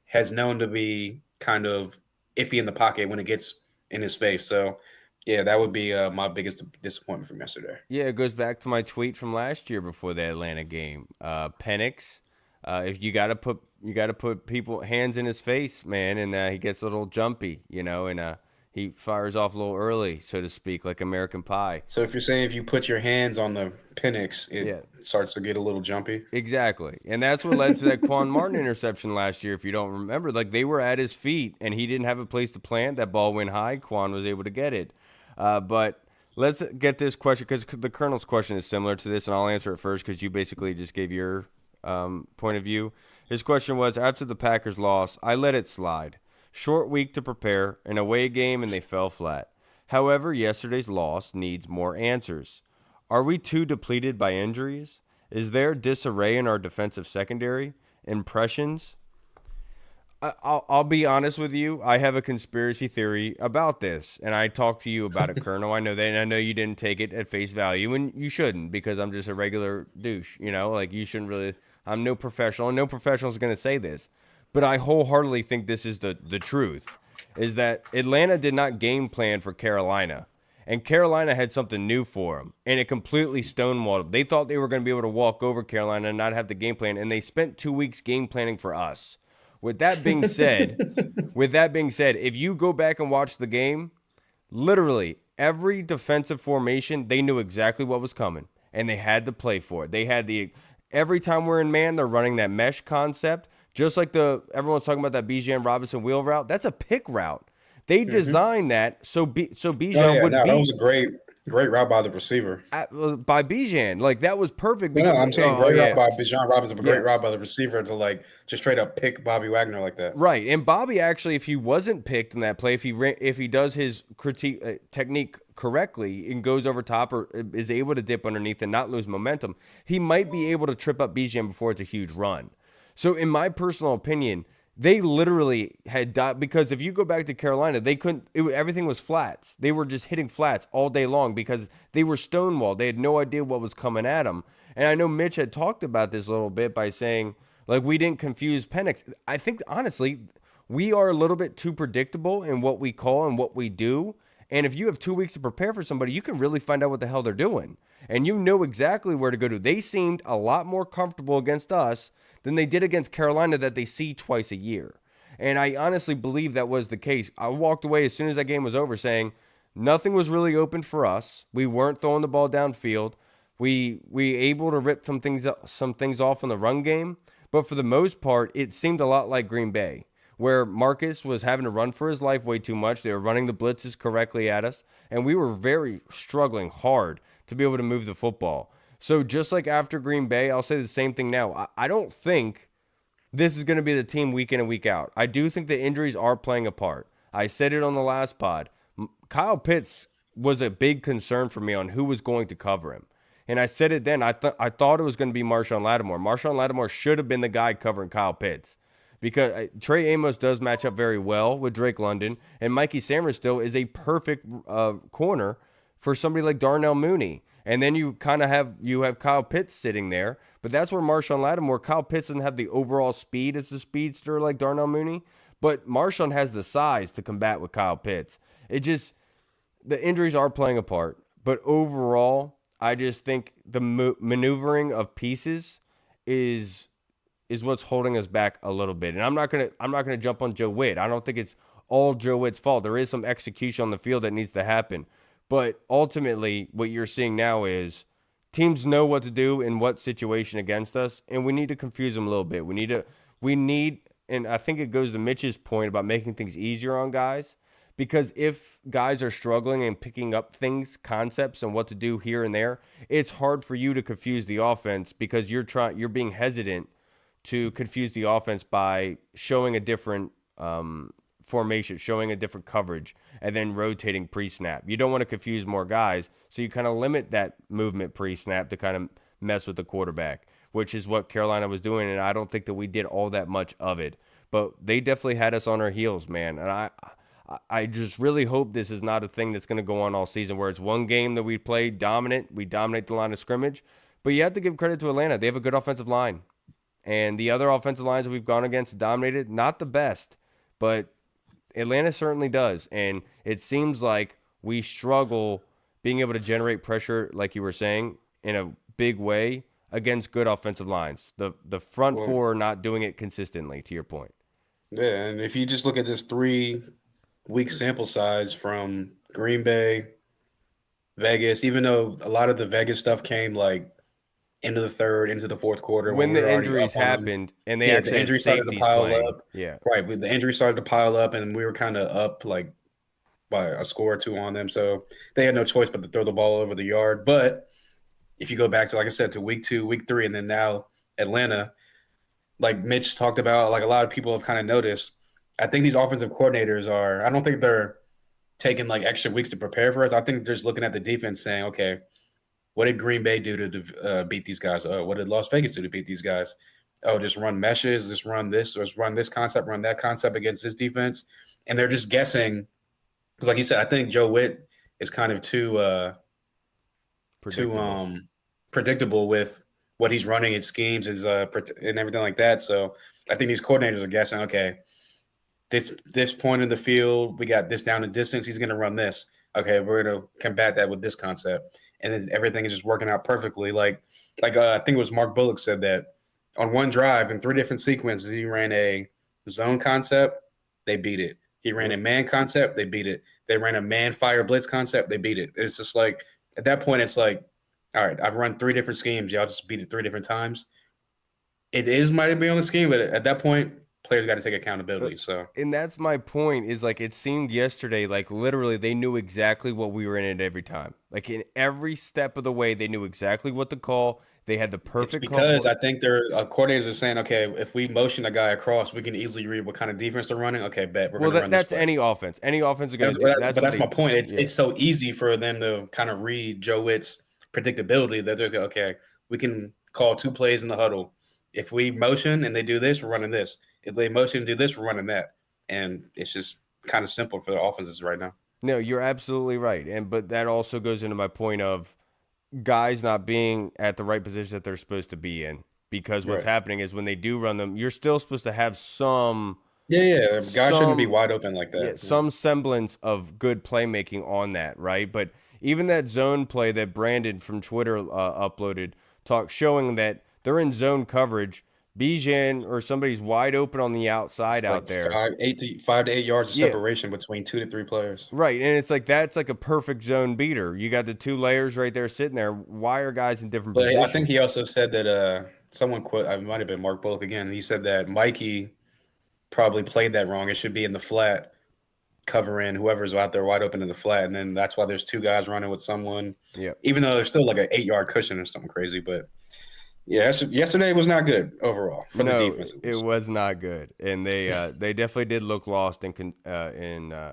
has known to be kind of iffy in the pocket when it gets in his face. So, yeah, that would be my biggest disappointment from yesterday. Yeah, it goes back to my tweet from last year before the Atlanta game. Penix, if you gotta put people hands in his face, man, and he gets a little jumpy, and he fires off a little early, so to speak, like American Pie. So if you're saying if you put your hands on the Penix, it Yeah, starts to get a little jumpy. exactly. And that's what led to that Quan Martin interception last year, if you don't remember. Like, they were at his feet, and he didn't have a place to plant. That ball went high. Quan was able to get it. But let's get this question, because the Colonel's question is similar to this, and I'll answer it first because you basically just gave your point of view. His question was, after the Packers loss, I let it slide. Short week to prepare, an away game, and they fell flat. However, yesterday's loss needs more answers. Are we too depleted by injuries? Is there disarray in our defensive secondary? Impressions? I'll be honest with you. I have a conspiracy theory about this, and I talked to you about it, Colonel. I know that, and I know you didn't take it at face value, and you shouldn't, because I'm just a regular douche. Like, you shouldn't really. I'm no professional, and no professional is going to say this, but I wholeheartedly think this is the truth. Is that Atlanta did not game plan for Carolina, and Carolina had something new for them, and it completely stonewalled them. They thought they were going to be able to walk over Carolina and not have the game plan, and they spent 2 weeks game planning for us. With that being said, if you go back and watch the game, literally every defensive formation, they knew exactly what was coming, and they had to play for it. They had every time we're in man, they're running that mesh concept, just like everyone's talking about that Bijan Robinson wheel route. That's a pick route. They designed that so Bijan would be. That was a great route by the receiver. By Bijan, like, that was perfect. No, I'm saying great route by Bijan Robinson, but great route by the receiver to, like, just straight up pick Bobby Wagner like that. Right, and Bobby, actually, if he wasn't picked in that play, if he does his technique correctly and goes over top or is able to dip underneath and not lose momentum, he might be able to trip up Bijan before it's a huge run. So, in my personal opinion, they literally had died, because if you go back to Carolina, they couldn't. Everything was flats. They were just hitting flats all day long because they were stonewalled. They had no idea what was coming at them. And I know Mitch had talked about this a little bit by saying, like, we didn't confuse Penix. I think, honestly, we are a little bit too predictable in what we call and what we do. And if you have 2 weeks to prepare for somebody, you can really find out what the hell they're doing. And you know exactly where to go to. They seemed a lot more comfortable against us than they did against Carolina, that they see twice a year. And I honestly believe that was the case. I walked away as soon as that game was over saying nothing was really open for us. We weren't throwing the ball downfield. We able to rip some things off in the run game. But for the most part, it seemed a lot like Green Bay, where Marcus was having to run for his life way too much. They were running the blitzes correctly at us, and we were very struggling hard to be able to move the football. So just like after Green Bay, I'll say the same thing now. I don't think this is going to be the team week in and week out. I do think the injuries are playing a part. I said it on the last pod. Kyle Pitts was a big concern for me on who was going to cover him. And I said it then. I thought it was going to be Marshawn Lattimore. Marshawn Lattimore should have been the guy covering Kyle Pitts, because Trey Amos does match up very well with Drake London, and Mikey Samerstill is a perfect corner for somebody like Darnell Mooney. And then you have Kyle Pitts sitting there, but that's where Marshawn Lattimore. Kyle Pitts doesn't have the overall speed as a speedster like Darnell Mooney, but Marshawn has the size to combat with Kyle Pitts. The injuries are playing a part, but overall, I just think the maneuvering of pieces is what's holding us back a little bit. And I'm not gonna jump on Joe Witt. I don't think it's all Joe Witt's fault. There is some execution on the field that needs to happen. But ultimately, what you're seeing now is teams know what to do in what situation against us, and we need to confuse them a little bit. We need, and I think it goes to Mitch's point about making things easier on guys, because if guys are struggling and picking up things, concepts, and what to do here and there, it's hard for you to confuse the offense, because you're being hesitant to confuse the offense by showing a different formation, showing a different coverage, and then rotating pre-snap. You don't want to confuse more guys, so you kind of limit that movement pre-snap to kind of mess with the quarterback, which is what Carolina was doing, and I don't think that we did all that much of it. But they definitely had us on our heels, man, and I just really hope this is not a thing that's going to go on all season, where it's one game that we play dominant, we dominate the line of scrimmage. But you have to give credit to Atlanta. They have a good offensive line, and the other offensive lines that we've gone against dominated, not the best, but Atlanta certainly does, and it seems like we struggle being able to generate pressure, like you were saying, in a big way against good offensive lines. The front Well, four are not doing it consistently, to your point. yeah, and if you just look at this 3-week sample size from Green Bay, Vegas, even though a lot of the Vegas stuff came like into the third, into the fourth quarter when When we the were already up injuries on them. happened and they Yeah, the actually had injury started to safeties pile playing. up. Yeah. Right, the injury started to pile up, and we were kind of up like by a score or two on them. So they had no choice but to throw the ball over the yard. But if you go back to, like I said, to week 2, week 3, and then now Atlanta, like Mitch talked about, like a lot of people have kind of noticed, I think these offensive coordinators I don't think they're taking like extra weeks to prepare for us. I think they're just looking at the defense saying, okay, what did Green Bay do to beat these guys? Oh, what did Las Vegas do to beat these guys? Oh, just run meshes, just run this concept, run that concept against this defense. And they're just guessing. Because like you said, I think Joe Witt is kind of too Predictable. predictable with what he's running, his schemes, and everything like that. So I think these coordinators are guessing, okay, this point in the field, we got this down in distance. He's going to run this. Okay, we're going to combat that with this concept, and then everything is just working out perfectly. I think it was Mark Bullock said that on one drive in 3 different sequences, he ran a zone concept, they beat it. He ran a man concept, they beat it. They ran a man fire blitz concept, they beat it. It's just like at that point, it's like, all right, I've run 3 different schemes. Y'all just beat it 3 different times. It might be on the scheme, but at that point, players got to take accountability. So And that's my point, is like it seemed yesterday, like literally they knew exactly what we were in at every time. Like in every step of the way, they knew exactly what to call. They had the it's perfect call because for I it. think their coordinators are saying, okay, if we motion a guy across, we can easily read what kind of defense they're running. Okay, bet we're Well, going to run this that's play. any offense. Any offense is going to do. That's But what that's they. my point. Yeah. It's so easy for them to kind of read Joe Witt's predictability that they're like, okay, we can call 2 plays in the huddle. If we motion and they do this, we're running this. If they motion and do this, we're running that. And it's just kind of simple for the offenses right now. No, you're absolutely right, but that also goes into my point of guys not being at the right position that they're supposed to be in, because what's Right. happening is when they do run them, you're still supposed to have some Yeah. Guys shouldn't be some wide open like yeah, that. Yeah. some semblance of good playmaking on that, right? But even that zone play that Brandon from Twitter uploaded, showing that they're in zone coverage, Bijan or somebody's wide open on the outside It's out like there. 5 to 8 yards of Yeah, separation between 2 to 3 players. right. And it's like that's like a perfect zone beater. You got the 2 layers right there sitting there. Why are guys in different But I think positions? he also said that someone quote, it might have been Mark Bullock again. He said that Mikey probably played that wrong. It should be in the flat, covering whoever's out there wide open in the flat, and then that's why there's 2 guys running with someone, Yeah. even though there's still like an 8-yard cushion or something crazy. But yeah, yesterday was not good overall for the No, defense. At it least. was not good, and they definitely did look lost and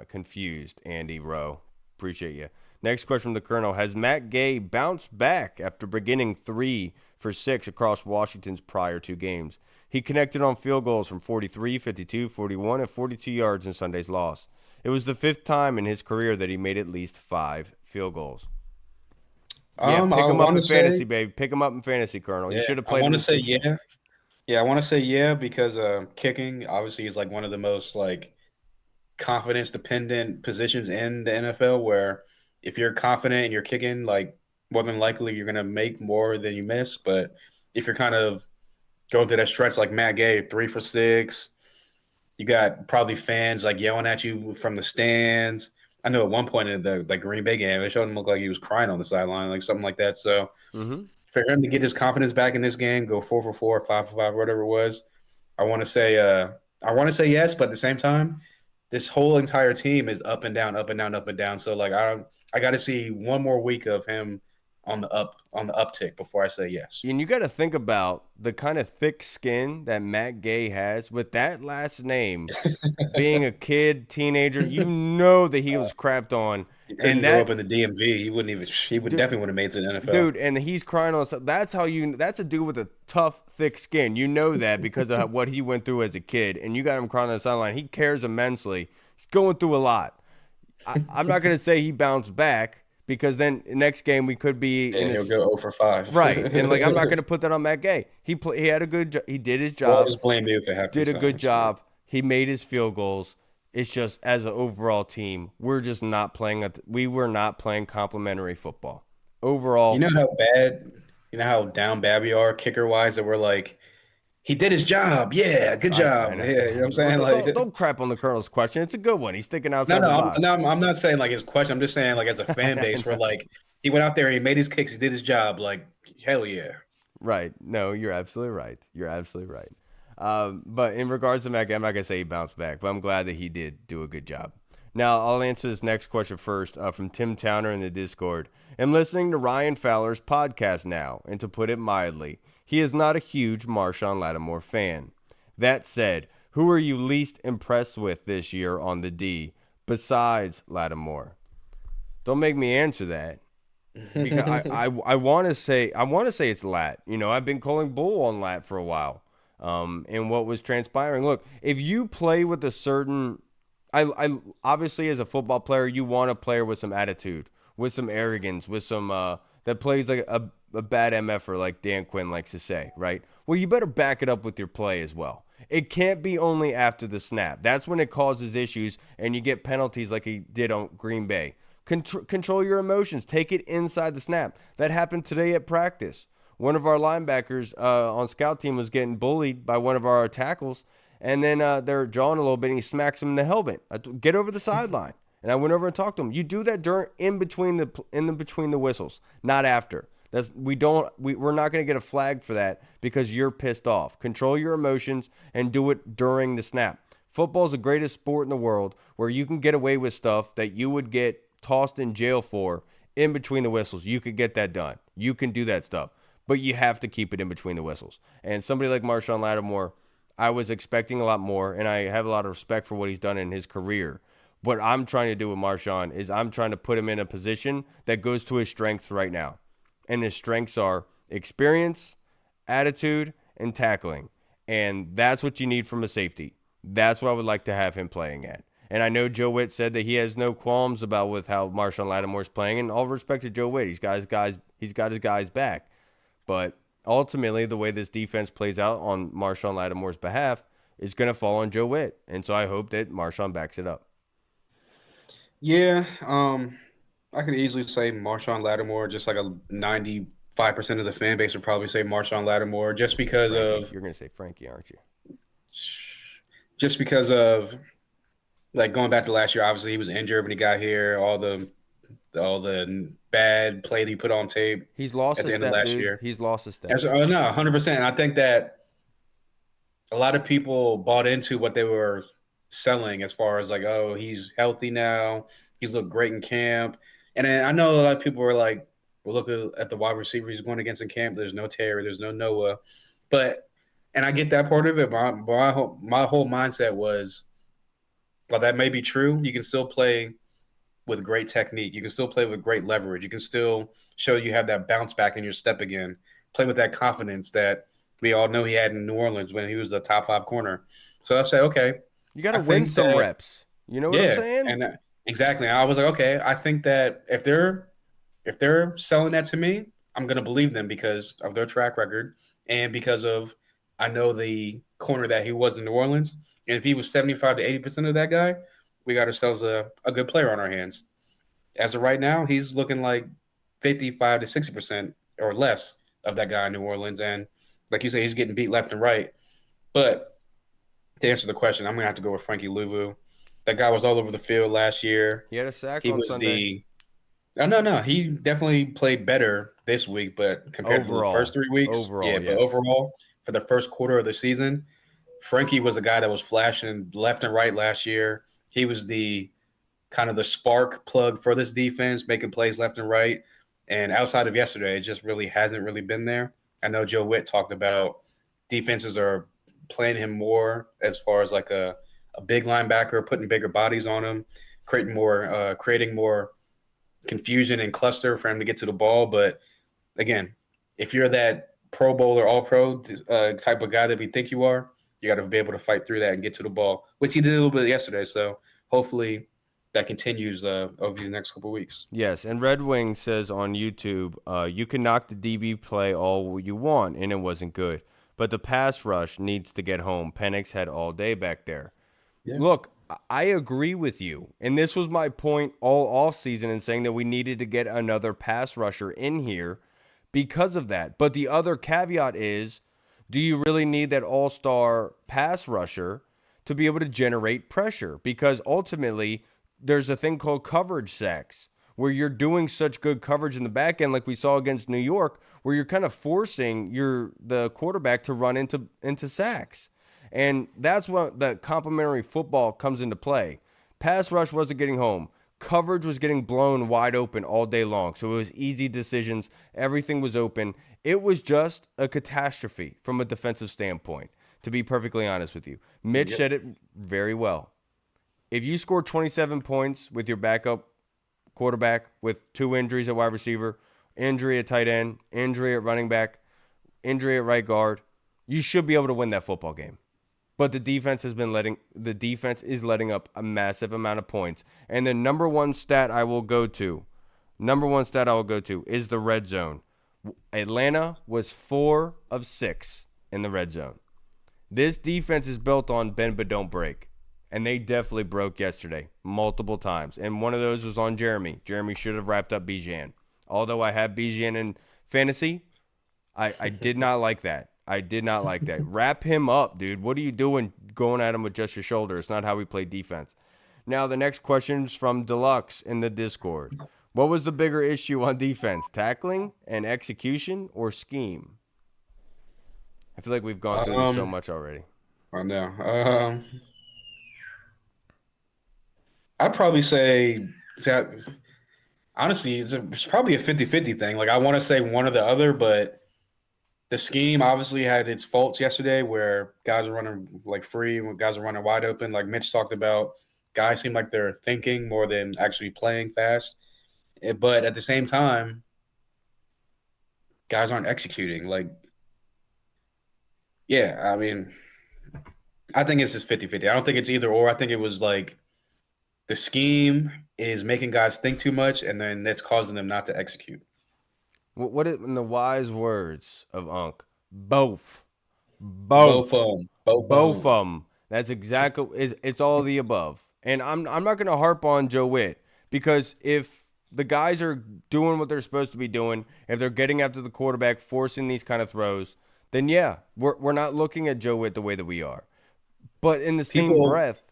confused. Andy Rowe, appreciate you. Next question from the Colonel: has Matt Gay bounced back after beginning 3 for 6 across Washington's prior 2 games? He connected on field goals from 43, 52, 41, and 42 yards in Sunday's loss. It was the 5th time in his career that he made at least 5 field goals. Yeah, pick I him up want in to say, fantasy, baby. Pick him up in fantasy, Colonel. You yeah, should have I played him want to in say, full. yeah, yeah, I want to say, yeah, because kicking obviously is like one of the most like confidence dependent positions in the NFL, where if you're confident and you're kicking, like more than likely you're gonna make more than you miss. But if you're kind of going through that stretch like Matt Gay, 3 for 6, you got probably fans like yelling at you from the stands. I know at one point in the Green Bay game, it showed him look like he was crying on the sideline, like something like that. So Mm-hmm. for him to get his confidence back in this game, go 4 for 4, 5 for 5, whatever it was, I want to say, yes, but at the same time, this whole entire team is up and down, up and down, up and down. So like I got to see one more week of him on the uptick before I say yes. And you got to think about the kind of thick skin that Matt Gay has with that last name. Being a kid, teenager, you know that he was crapped on, He couldn't and grow up that in the DMV. He would dude, definitely would have made it to the NFL. dude, and he's crying on. That's how you. That's a dude with a tough, thick skin. You know that because of what he went through as a kid, and you got him crying on the sideline. He cares immensely. He's going through a lot. I'm not gonna say he bounced back, because then next game we could be And he'll go 0 for 5. right, and like I'm not gonna put that on Matt Gay. He had a good. He did his Well, I'll job. just blame you if it happens. Did a good So, job. He made his field goals. It's just as an overall team, we're just not playing. We were not playing complementary football. You Overall, know how bad, you know how down bad we are kicker wise that we're like, he did his job. Yeah, good I job. know. Yeah, you know what I'm Well, saying? Like, don't crap on the Colonel's question. It's a good one. He's thinking no, outside no, the box. I'm not saying like his question. I'm just saying like as a fan I base, we're know. like, he went out there, he made his kicks, he did his job. Like, hell yeah. Right. No, you're absolutely right. You're absolutely right. But in regards to Mac, I'm not gonna say he bounced back, but I'm glad that he did do a good job. Now I'll answer this next question first from Tim Towner in the Discord. I'm listening to Ryan Fowler's podcast now, and to put it mildly, he is not a huge Marshawn Lattimore fan. That said, who are you least impressed with this year on the D besides Lattimore? Don't make me answer that because I want to say it's Lat. You know, I've been calling bull on Lat for a while. And what was transpiring. Look, if you play with a certain, I obviously as a football player, you want a player with some attitude, with some arrogance, with some that plays like a bad MFer, like Dan Quinn likes to say, right? Well, you better back it up with your play as well. It can't be only after the snap. That's when it causes issues, and you get penalties like he did on Green Bay. Control your emotions. Take it inside the snap. That happened today at practice. One of our linebackers on scout team was getting bullied by one of our tackles, and then they're jawing a little bit, and he smacks him in the helmet. Get over the sideline. And I went over and talked to him. You do that in between the whistles, not after. We're not going to get a flag for that because you're pissed off. Control your emotions and do it during the snap. Football is the greatest sport in the world where you can get away with stuff that you would get tossed in jail for in between the whistles. You could get that done. You can do that stuff, but you have to keep it in between the whistles. And somebody like Marshawn Lattimore, I was expecting a lot more, and I have a lot of respect for what he's done in his career. What I'm trying to do with Marshawn is I'm trying to put him in a position that goes to his strengths right now. And his strengths are experience, attitude, and tackling. And that's what you need from a safety. That's what I would like to have him playing at. And I know Joe Witt said that he has no qualms about with how Marshawn Lattimore's playing. And all respect to Joe Witt, he's got his guys back. But ultimately, the way this defense plays out on Marshawn Lattimore's behalf is going to fall on Joe Witt. And so I hope that Marshawn backs it up. Yeah, I could easily say Marshawn Lattimore, just like a 95% of the fan base would probably say Marshawn Lattimore just because Frankie. of You're going to say Frankie, aren't you? just because of like going back to last year. Obviously, he was injured when he got here. All the bad play that he put on tape. He's lost at the his end of step, last dude. year. He's lost his step. No, 100%. And I think that a lot of people bought into what they were selling as far as like, oh, he's healthy now. He's looked great in camp. And then I know a lot of people were like, well, look at the wide receivers he's going against in camp. There's no Terry, there's no Noah. And I get that part of it. But my whole mindset was, while that may be true, you can still play with great technique. You can still play with great leverage. You can still show you have that bounce back in your step again. Play with that confidence that we all know he had in New Orleans when he was the top 5 corner. So I say, okay. You got to win some reps. You know what I'm saying? And exactly. I was like, okay, I think that if they're selling that to me, I'm going to believe them because of their track record and because of I know the corner that he was in New Orleans. And if he was 75 to 80% of that guy, we got ourselves a good player on our hands. As of right now, he's looking like 55 to 60% or less of that guy in New Orleans. And like you say, he's getting beat left and right. But to answer the question, I'm going to have to go with Frankie Louvu. That guy was all over the field last year. He had a sack He on was Sunday. No. He definitely played better this week, but compared to the first 3 weeks, yes. But overall, for the first quarter of the season, Frankie was a guy that was flashing left and right last year. He was the kind of the spark plug for this defense, making plays left and right. And outside of yesterday, it just really hasn't really been there. I know Joe Witt talked about defenses are playing him more as far as like a big linebacker, putting bigger bodies on him, creating more confusion and cluster for him to get to the ball. But again, if you're that Pro Bowler, All Pro type of guy that we think you are, you got to be able to fight through that and get to the ball, which he did a little bit yesterday. So hopefully that continues over the next couple of weeks. Yes, and Red Wing says on YouTube, you can knock the DB play all you want, and it wasn't good. But the pass rush needs to get home. Penix had all day back there. Yeah. Look, I agree with you. And this was my point all off season in saying that we needed to get another pass rusher in here because of that. But the other caveat is, do you really need that all-star pass rusher to be able to generate pressure? Because ultimately, there's a thing called coverage sacks where you're doing such good coverage in the back end, like we saw against New York, where you're kind of forcing the quarterback to run into sacks. And that's when the complementary football comes into play. Pass rush wasn't getting home. Coverage was getting blown wide open all day long. So it was easy decisions. Everything was open. It was just a catastrophe from a defensive standpoint, to be perfectly honest with you. Mitch said it very well. If you score 27 points with your backup quarterback with 2 injuries at wide receiver, injury at tight end, injury at running back, injury at right guard, you should be able to win that football game. But the defense is letting up a massive amount of points. And the number one stat I will go to is the red zone. Atlanta was 4 of 6 in the red zone. This defense is built on bend but don't break. And they definitely broke yesterday multiple times. And one of those was on Jeremy. Jeremy should have wrapped up Bijan. Although I have Bijan in fantasy, I did not like that. I did not like that. Wrap him up, dude. What are you doing going at him with just your shoulder? It's not how we play defense. Now, the next question is from Deluxe in the Discord. What was the bigger issue on defense, tackling and execution or scheme? I feel like we've gone through this so much already. I know. I'd probably say that, honestly, it's probably a 50-50 thing. Like, I want to say one or the other, but the scheme obviously had its faults yesterday where guys are running like free and guys are running wide open. Like Mitch talked about, guys seem like they're thinking more than actually playing fast. But at the same time, guys aren't executing. Like, yeah, I mean, I think it's just 50-50. I don't think it's either or. I think it was like the scheme is making guys think too much, and then that's causing them not to execute. What in the wise words of Unc? Both. Both of them. Both of them. That's exactly. It's all of the above. And I'm not going to harp on Joe Witt because if the guys are doing what they're supposed to be doing, if they're getting after the quarterback, forcing these kind of throws, then yeah, we're not looking at Joe Witt the way that we are. But in the same breath,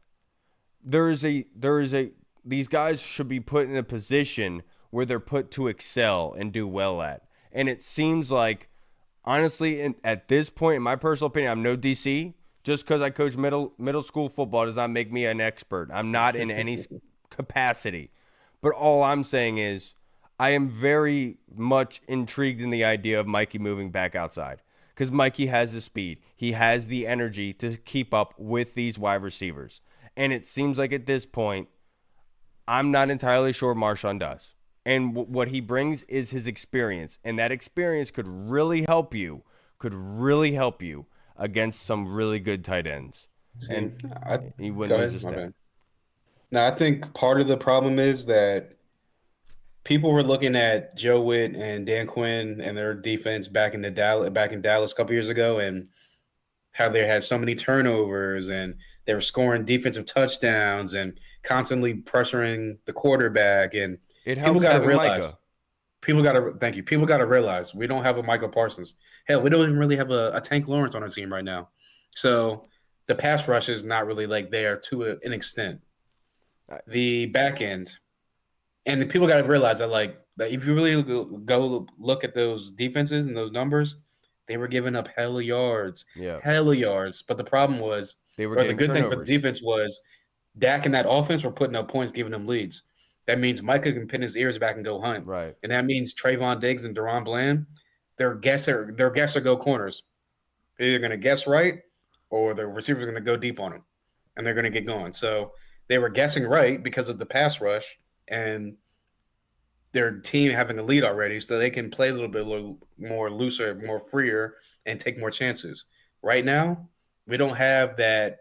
these guys should be put in a position where they're put to excel and do well at. And it seems like, honestly, at this point, in my personal opinion, I'm no DC. Just because I coach middle school football does not make me an expert. I'm not in any capacity. But all I'm saying is I am very much intrigued in the idea of Mikey moving back outside because Mikey has the speed. He has the energy to keep up with these wide receivers. And it seems like at this point, I'm not entirely sure Marshawn does. And what he brings is his experience. And that experience could really help you against some really good tight ends. And he wouldn't lose a step. Now, I think part of the problem is that people were looking at Joe Witt and Dan Quinn and their defense back in Dallas a couple years ago and how they had so many turnovers and they were scoring defensive touchdowns and constantly pressuring the quarterback. And it helps having Micah. People got to realize we don't have a Michael Parsons. Hell, we don't even really have a Tank Lawrence on our team right now. So the pass rush is not really like there to an extent. The back end, and the people got to realize that that if you really go look at those defenses and those numbers, they were giving up hella yards. But the problem was, the good thing for the defense was, Dak and that offense were putting up points, giving them leads. That means Micah can pin his ears back and go hunt. Right. And that means Trayvon Diggs and Deron Bland, they're guess or go corners. They're either going to guess right or the receivers are going to go deep on them, and they're going to get going. So they were guessing right because of the pass rush and their team having a lead already, so they can play a little bit more looser, more freer, and take more chances. Right now, we don't have that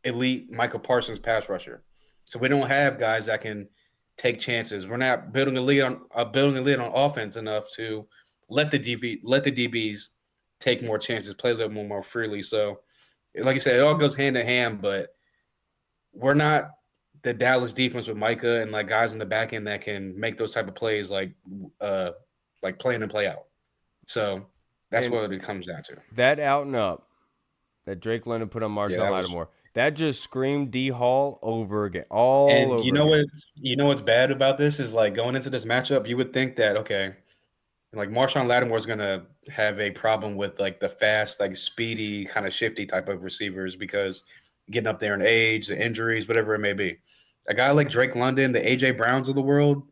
elite Michael Parsons pass rusher. So we don't have guys that can take chances. We're not building a lead on offense enough to let the DBs take more chances, play a little more freely. So, like you said, it all goes hand in hand. But we're not the Dallas defense with Micah and like guys in the back end that can make those type of plays like play in and play out. So that's And what it comes down to. that out and up that Drake London put on Yeah, Marshawn that was. Lattimore, that just screamed D Hall over again, all And over again. you know what's bad about this is like going into this matchup, you would think that okay, like Marshawn Lattimore is gonna have a problem with like the fast, like speedy, kind of shifty type of receivers because getting up there in age, the injuries, whatever it may be. A guy like Drake London, the AJ Browns of the world,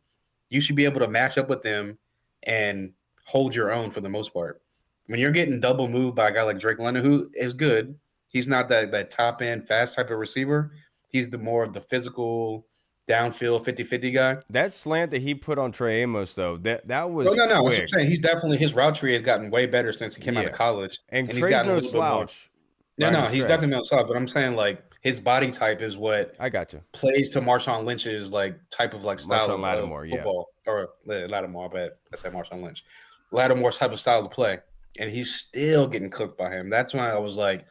you should be able to match up with them and hold your own for the most part. When you're getting double moved by a guy like Drake London, who is good, he's not that top end fast type of receiver. He's the more of the physical downfield 50-50 guy. That slant that he put on Trey Amos, though, that No, was no, no. That's what I'm quick. saying. He's definitely his route tree has gotten way better since he came out of Yeah. college, And and he's Trey's gotten a no little bit more. slouch. No, by no, any he's stretch. definitely not soft. But I'm saying like his body type is what I got you. plays to Marshawn Lynch's like type of like style Marshawn of Lattimore, yeah. football or Lattimore. I bet I said Marshawn Lynch. Lattimore's type of style of play, and he's still getting cooked by him. That's when I was like,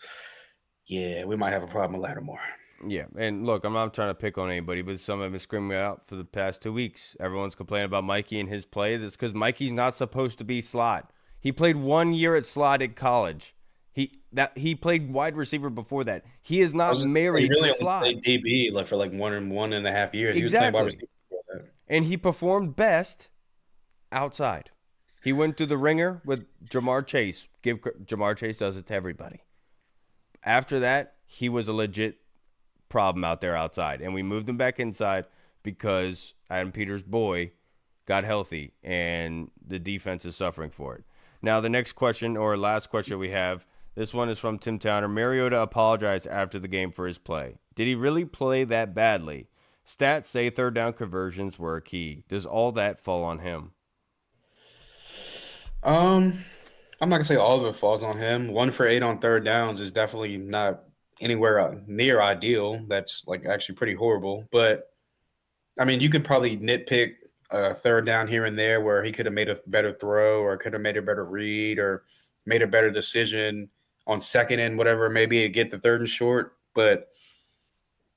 yeah, we might have a problem with Lattimore. Yeah, and look, I'm not trying to pick on anybody, but some have been screaming out for the past 2 weeks. Everyone's complaining about Mikey and his play. That's because Mikey's not supposed to be slot. He played 1 year at slot at college. He played wide receiver before that. He is not married really to slot. Played DB like for like 1.5 years. Exactly. He was playing wide receiver before that. And he performed best outside. He went through the ringer with Jamar Chase. Jamar Chase does it to everybody. After that, he was a legit problem out there outside, and we moved him back inside because Adam Peters' boy got healthy, and the defense is suffering for it. Now, the next question, or last question we have, this one is from Tim Towner. Mariota apologized after the game for his play. Did he really play that badly? Stats say third down conversions were a key. Does all that fall on him? I'm not gonna say all of it falls on him. 1 for 8 on third downs is definitely not anywhere near ideal. That's like actually pretty horrible. But I mean, you could probably nitpick a third down here and there where he could have made a better throw or could have made a better read or made a better decision on second and whatever, maybe get the third and short. But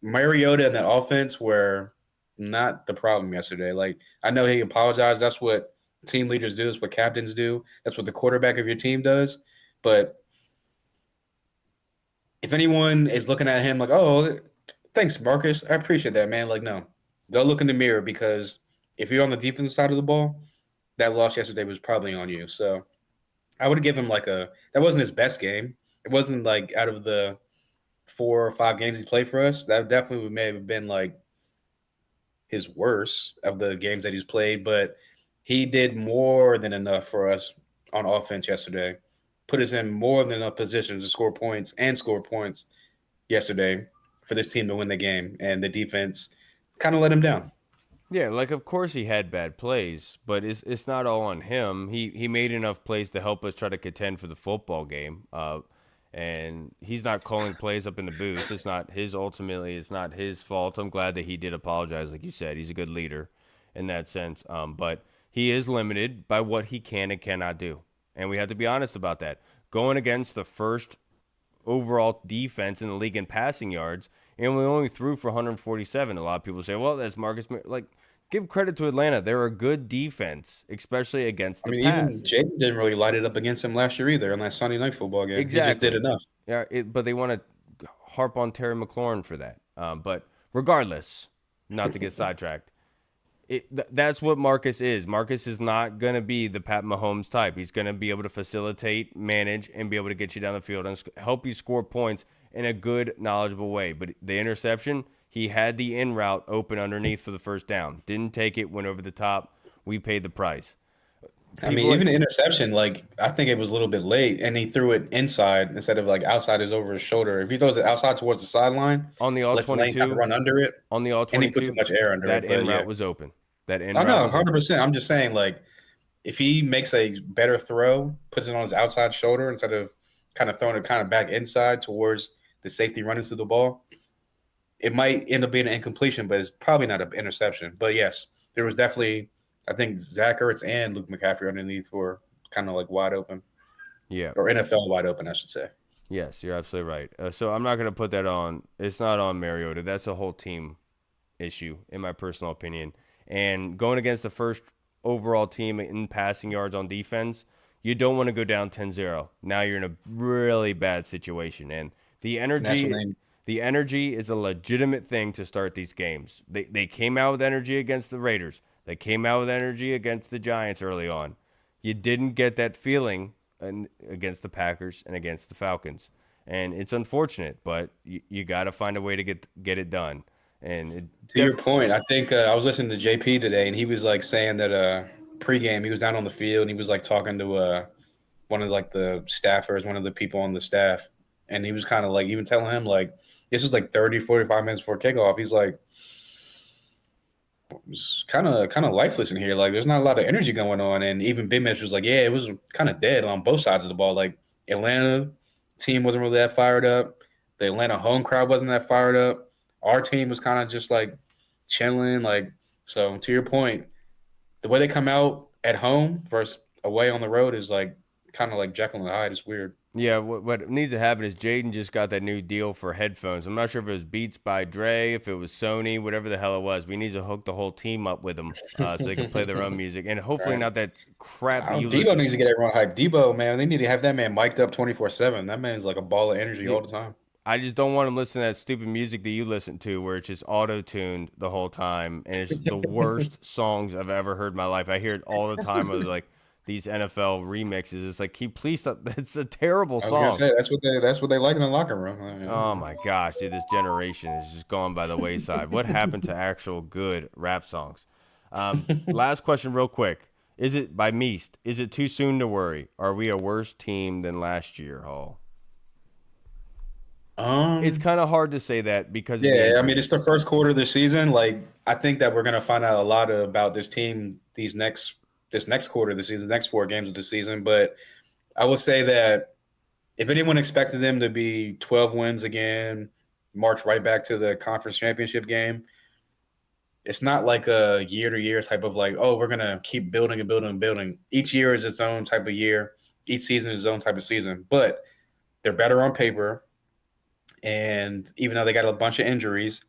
Mariota and that offense were not the problem yesterday. Like, I know he apologized. That's what team leaders do. That's what captains do. That's what the quarterback of your team does. But if anyone is looking at him like, oh, thanks, Marcus, I appreciate that, man. Like, no, go look in the mirror because if you're on the defensive side of the ball, that loss yesterday was probably on you. So I would give him that wasn't his best game. It wasn't like out of the 4 or 5 games he played for us. That definitely may have been like his worst of the games that he's played, but he did more than enough for us on offense yesterday. Put us in more than enough positions to score points yesterday for this team to win the game, and the defense kind of let him down. Yeah, like of course he had bad plays, but it's not all on him. He made enough plays to help us try to contend for the football game. And he's not calling plays up in the booth. It's not his fault. I'm glad that he did apologize, like you said. He's a good leader in that sense. But he is limited by what he can and cannot do. And we have to be honest about that. Going against the first overall defense in the league in passing yards, and we only threw for 147. A lot of people say, well, that's Marcus. Like, give credit to Atlanta. They're a good defense, especially against the pass. Even Jaden didn't really light it up against him last year either in that Sunday night football game. Exactly. He just did enough. Yeah, but they want to harp on Terry McLaurin for that. But regardless, not to get sidetracked, that's what Marcus is. Marcus is not going to be the Pat Mahomes type. He's going to be able to facilitate, manage, and be able to get you down the field and help you score points in a good, knowledgeable way. But the interception, he had the in route open underneath for the first down. Didn't take it, went over the top. We paid the price. Even the interception, like, I think it was a little bit late, and he threw it inside instead of, like, outside is over his shoulder. If he throws it outside towards the sideline, on the all 22, kind of run under it. On the all 22, and he put too much air under that it. That in route was open. That in route. No, 100%. I'm just saying, like, if he makes a better throw, puts it on his outside shoulder instead of kind of throwing it kind of back inside towards the safety running to the ball, it might end up being an incompletion, but it's probably not an interception. But, yes, there was definitely – I think Zach Ertz and Luke McCaffrey underneath were kind of like wide open. Yeah. Or NFL wide open, I should say. Yes, you're absolutely right. So I'm not going to put that on. It's not on Mariota. That's a whole team issue, in my personal opinion. And going against the first overall team in passing yards on defense, you don't want to go down 10-0. Now you're in a really bad situation. And the And that's when energy they the energy is a legitimate thing to start these games. They came out with energy against the Raiders. They came out with energy against the Giants early on. You didn't get that feeling against the Packers and against the Falcons. And it's unfortunate, but you got to find a way to get it done. And it to your point, I think I was listening to JP today, and he was like saying that pregame he was down on the field and he was like talking to one of like the staffers, one of the people on the staff, and he was kind of like even telling him like this was like 30, 45 minutes before kickoff. He's like, it's kind of lifeless in here. Like there's not a lot of energy going on. And even Big Mitch was like, yeah, it was kind of dead on both sides of the ball. Like Atlanta team wasn't really that fired up. The Atlanta home crowd wasn't that fired up. Our team was kind of just like chilling. Like so, to your point, the way they come out at home versus away on the road is like kind of like Jekyll and Hyde. It's weird. Yeah, what needs to happen is Jaden just got that new deal for headphones. I'm not sure if it was Beats by Dre, if it was Sony, whatever the hell it was. We need to hook the whole team up with them so they can play their own music. And hopefully Right. not that crap that you Debo listen. needs to get everyone hyped. Debo, man, they need to have that man mic'd up 24/7. That man's like a ball of energy all the time. I just don't want them listening to that stupid music that you listen to where it's just auto-tuned the whole time. And it's the worst songs I've ever heard in my life. I hear it all the time of like these NFL remixes. It's like, can you please stop? It's a terrible I was gonna song. say that's what they like in the locker room. I mean, Oh my gosh, dude, this generation is just gone by the wayside. What happened to actual good rap songs? Last question, real quick. Is it by Meast? Is it too soon to worry? Are we a worse team than last year, Hall? It's kind of hard to say that because of the yeah, I mean, injuries. it's the first quarter of the season. Like, I think that we're gonna find out a lot about this team this next quarter of the season, the next 4 games of the season. But I will say that if anyone expected them to be 12 wins again, march right back to the conference championship game, it's not like a year to year type of like, oh, we're gonna keep building and building and building. Each year is its own type of year. Each season is its own type of season. But they're better on paper. And even though they got a bunch of injuries,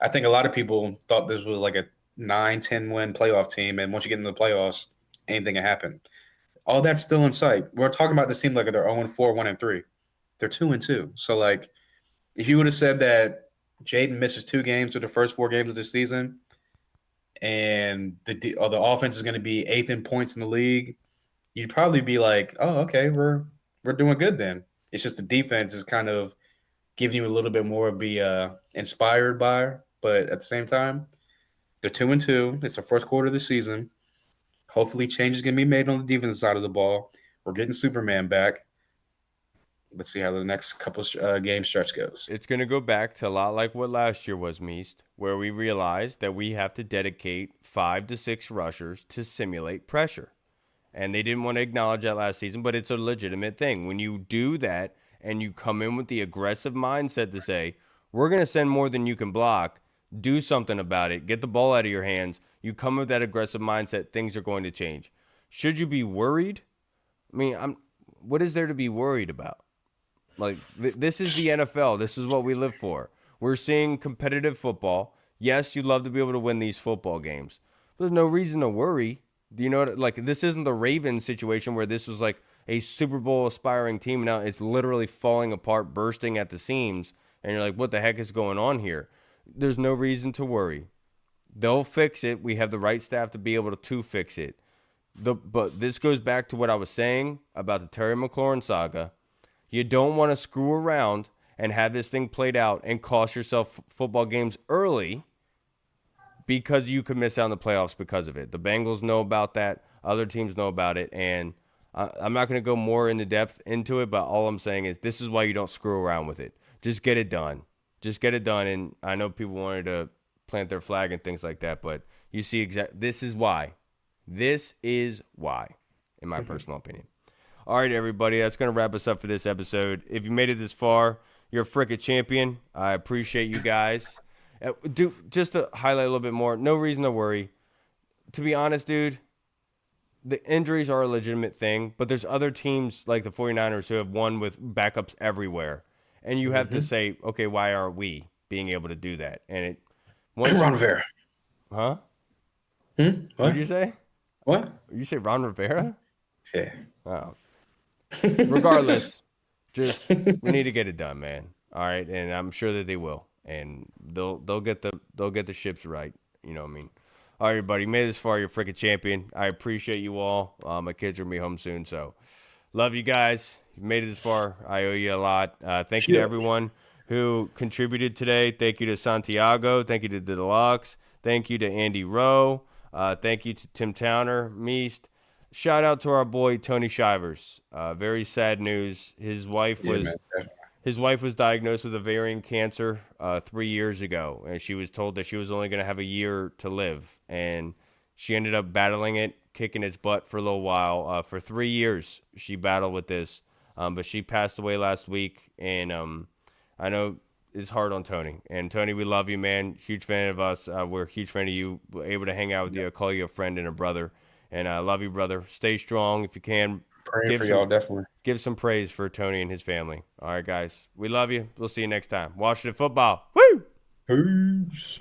I think a lot of people thought this was like a 9-10 win playoff team. And once you get into the playoffs, anything can happen. All that's still in sight. We're talking about this team like they're 0-4, 1-3. They're 2-2. So like if you would have said that Jaden misses 2 games through the first 4 games of the season, and the offense is going to be 8th in points in the league, you'd probably be like, oh, okay, we're doing good then. It's just the defense is kind of giving you a little bit more to be inspired by, but at the same time, they're 2-2. It's the first quarter of the season. Hopefully, changes can be made on the defensive side of the ball. We're getting Superman back. Let's see how the next couple game stretch goes. It's going to go back to a lot like what last year was, Meast, where we realized that we have to dedicate 5 to 6 rushers to simulate pressure. And they didn't want to acknowledge that last season, but it's a legitimate thing. When you do that and you come in with the aggressive mindset to say, we're going to send more than you can block, do something about it, get the ball out of your hands, you come with that aggressive mindset, things are going to change. Should you be worried? I mean, what is there to be worried about? Like, this is the NFL. This is what we live for. We're seeing competitive football. Yes, you'd love to be able to win these football games. There's no reason to worry. Do you know what? Like, this isn't the Ravens situation where this was like a Super Bowl aspiring team. Now it's literally falling apart, bursting at the seams. And you're like, what the heck is going on here? There's no reason to worry. They'll fix it. We have the right staff to be able to fix it. But this goes back to what I was saying about the Terry McLaurin saga. You don't want to screw around and have this thing played out and cost yourself football games early because you could miss out on the playoffs because of it. The Bengals know about that. Other teams know about it. And I'm not going to go more into depth into it, but all I'm saying is this is why you don't screw around with it. Just get it done. Just get it done. And I know people wanted to plant their flag and things like that, but you see this is why. This is why, in my personal opinion. All right, everybody, that's going to wrap us up for this episode. If you made it this far, you're a frickin' champion. I appreciate you guys. Just to highlight a little bit more, no reason to worry. To be honest, dude, the injuries are a legitimate thing, but there's other teams like the 49ers who have won with backups everywhere. And you have to say, okay, why aren't we being able to do that? And it Ron Rivera. Huh? What What'd you say? What? You say Ron Rivera? Yeah. Oh. Regardless, just we need to get it done, man. All right, and I'm sure that they will, and they'll get the ships right. You know what I mean? All right, everybody, made this far. You're freaking champion. I appreciate you all. My kids are gonna be home soon, so love you guys. You made it this far. I owe you a lot. Thank you to everyone who contributed today. Thank you to Santiago. Thank you to Deluxe. Thank you to Andy Rowe. Thank you to Tim Towner, Meast. Shout out to our boy Tony Shivers. Very sad news. His wife was diagnosed with ovarian cancer 3 years ago, and she was told that she was only going to have a year to live. And she ended up battling it, kicking its butt for a little while. For 3 years, she battled with this, but she passed away last week. And I know it's hard on Tony. And Tony, we love you, man. Huge fan of us. We're a huge fan of you. We're able to hang out with you, call you a friend and a brother. And I love you, brother. Stay strong if you can. Praying for y'all, definitely. Give some praise for Tony and his family. All right, guys. We love you. We'll see you next time. Washington football. Woo! Peace.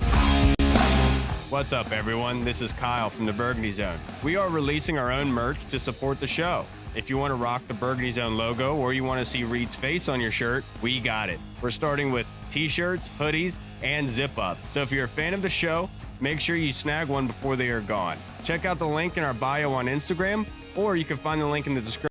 What's up, everyone? This is Kyle from the Burgundy Zone. We are releasing our own merch to support the show. If you want to rock the Burgundy Zone logo or you want to see Reed's face on your shirt, we got it. We're starting with t-shirts, hoodies, and zip-up. So if you're a fan of the show, make sure you snag one before they are gone. Check out the link in our bio on Instagram, or you can find the link in the description.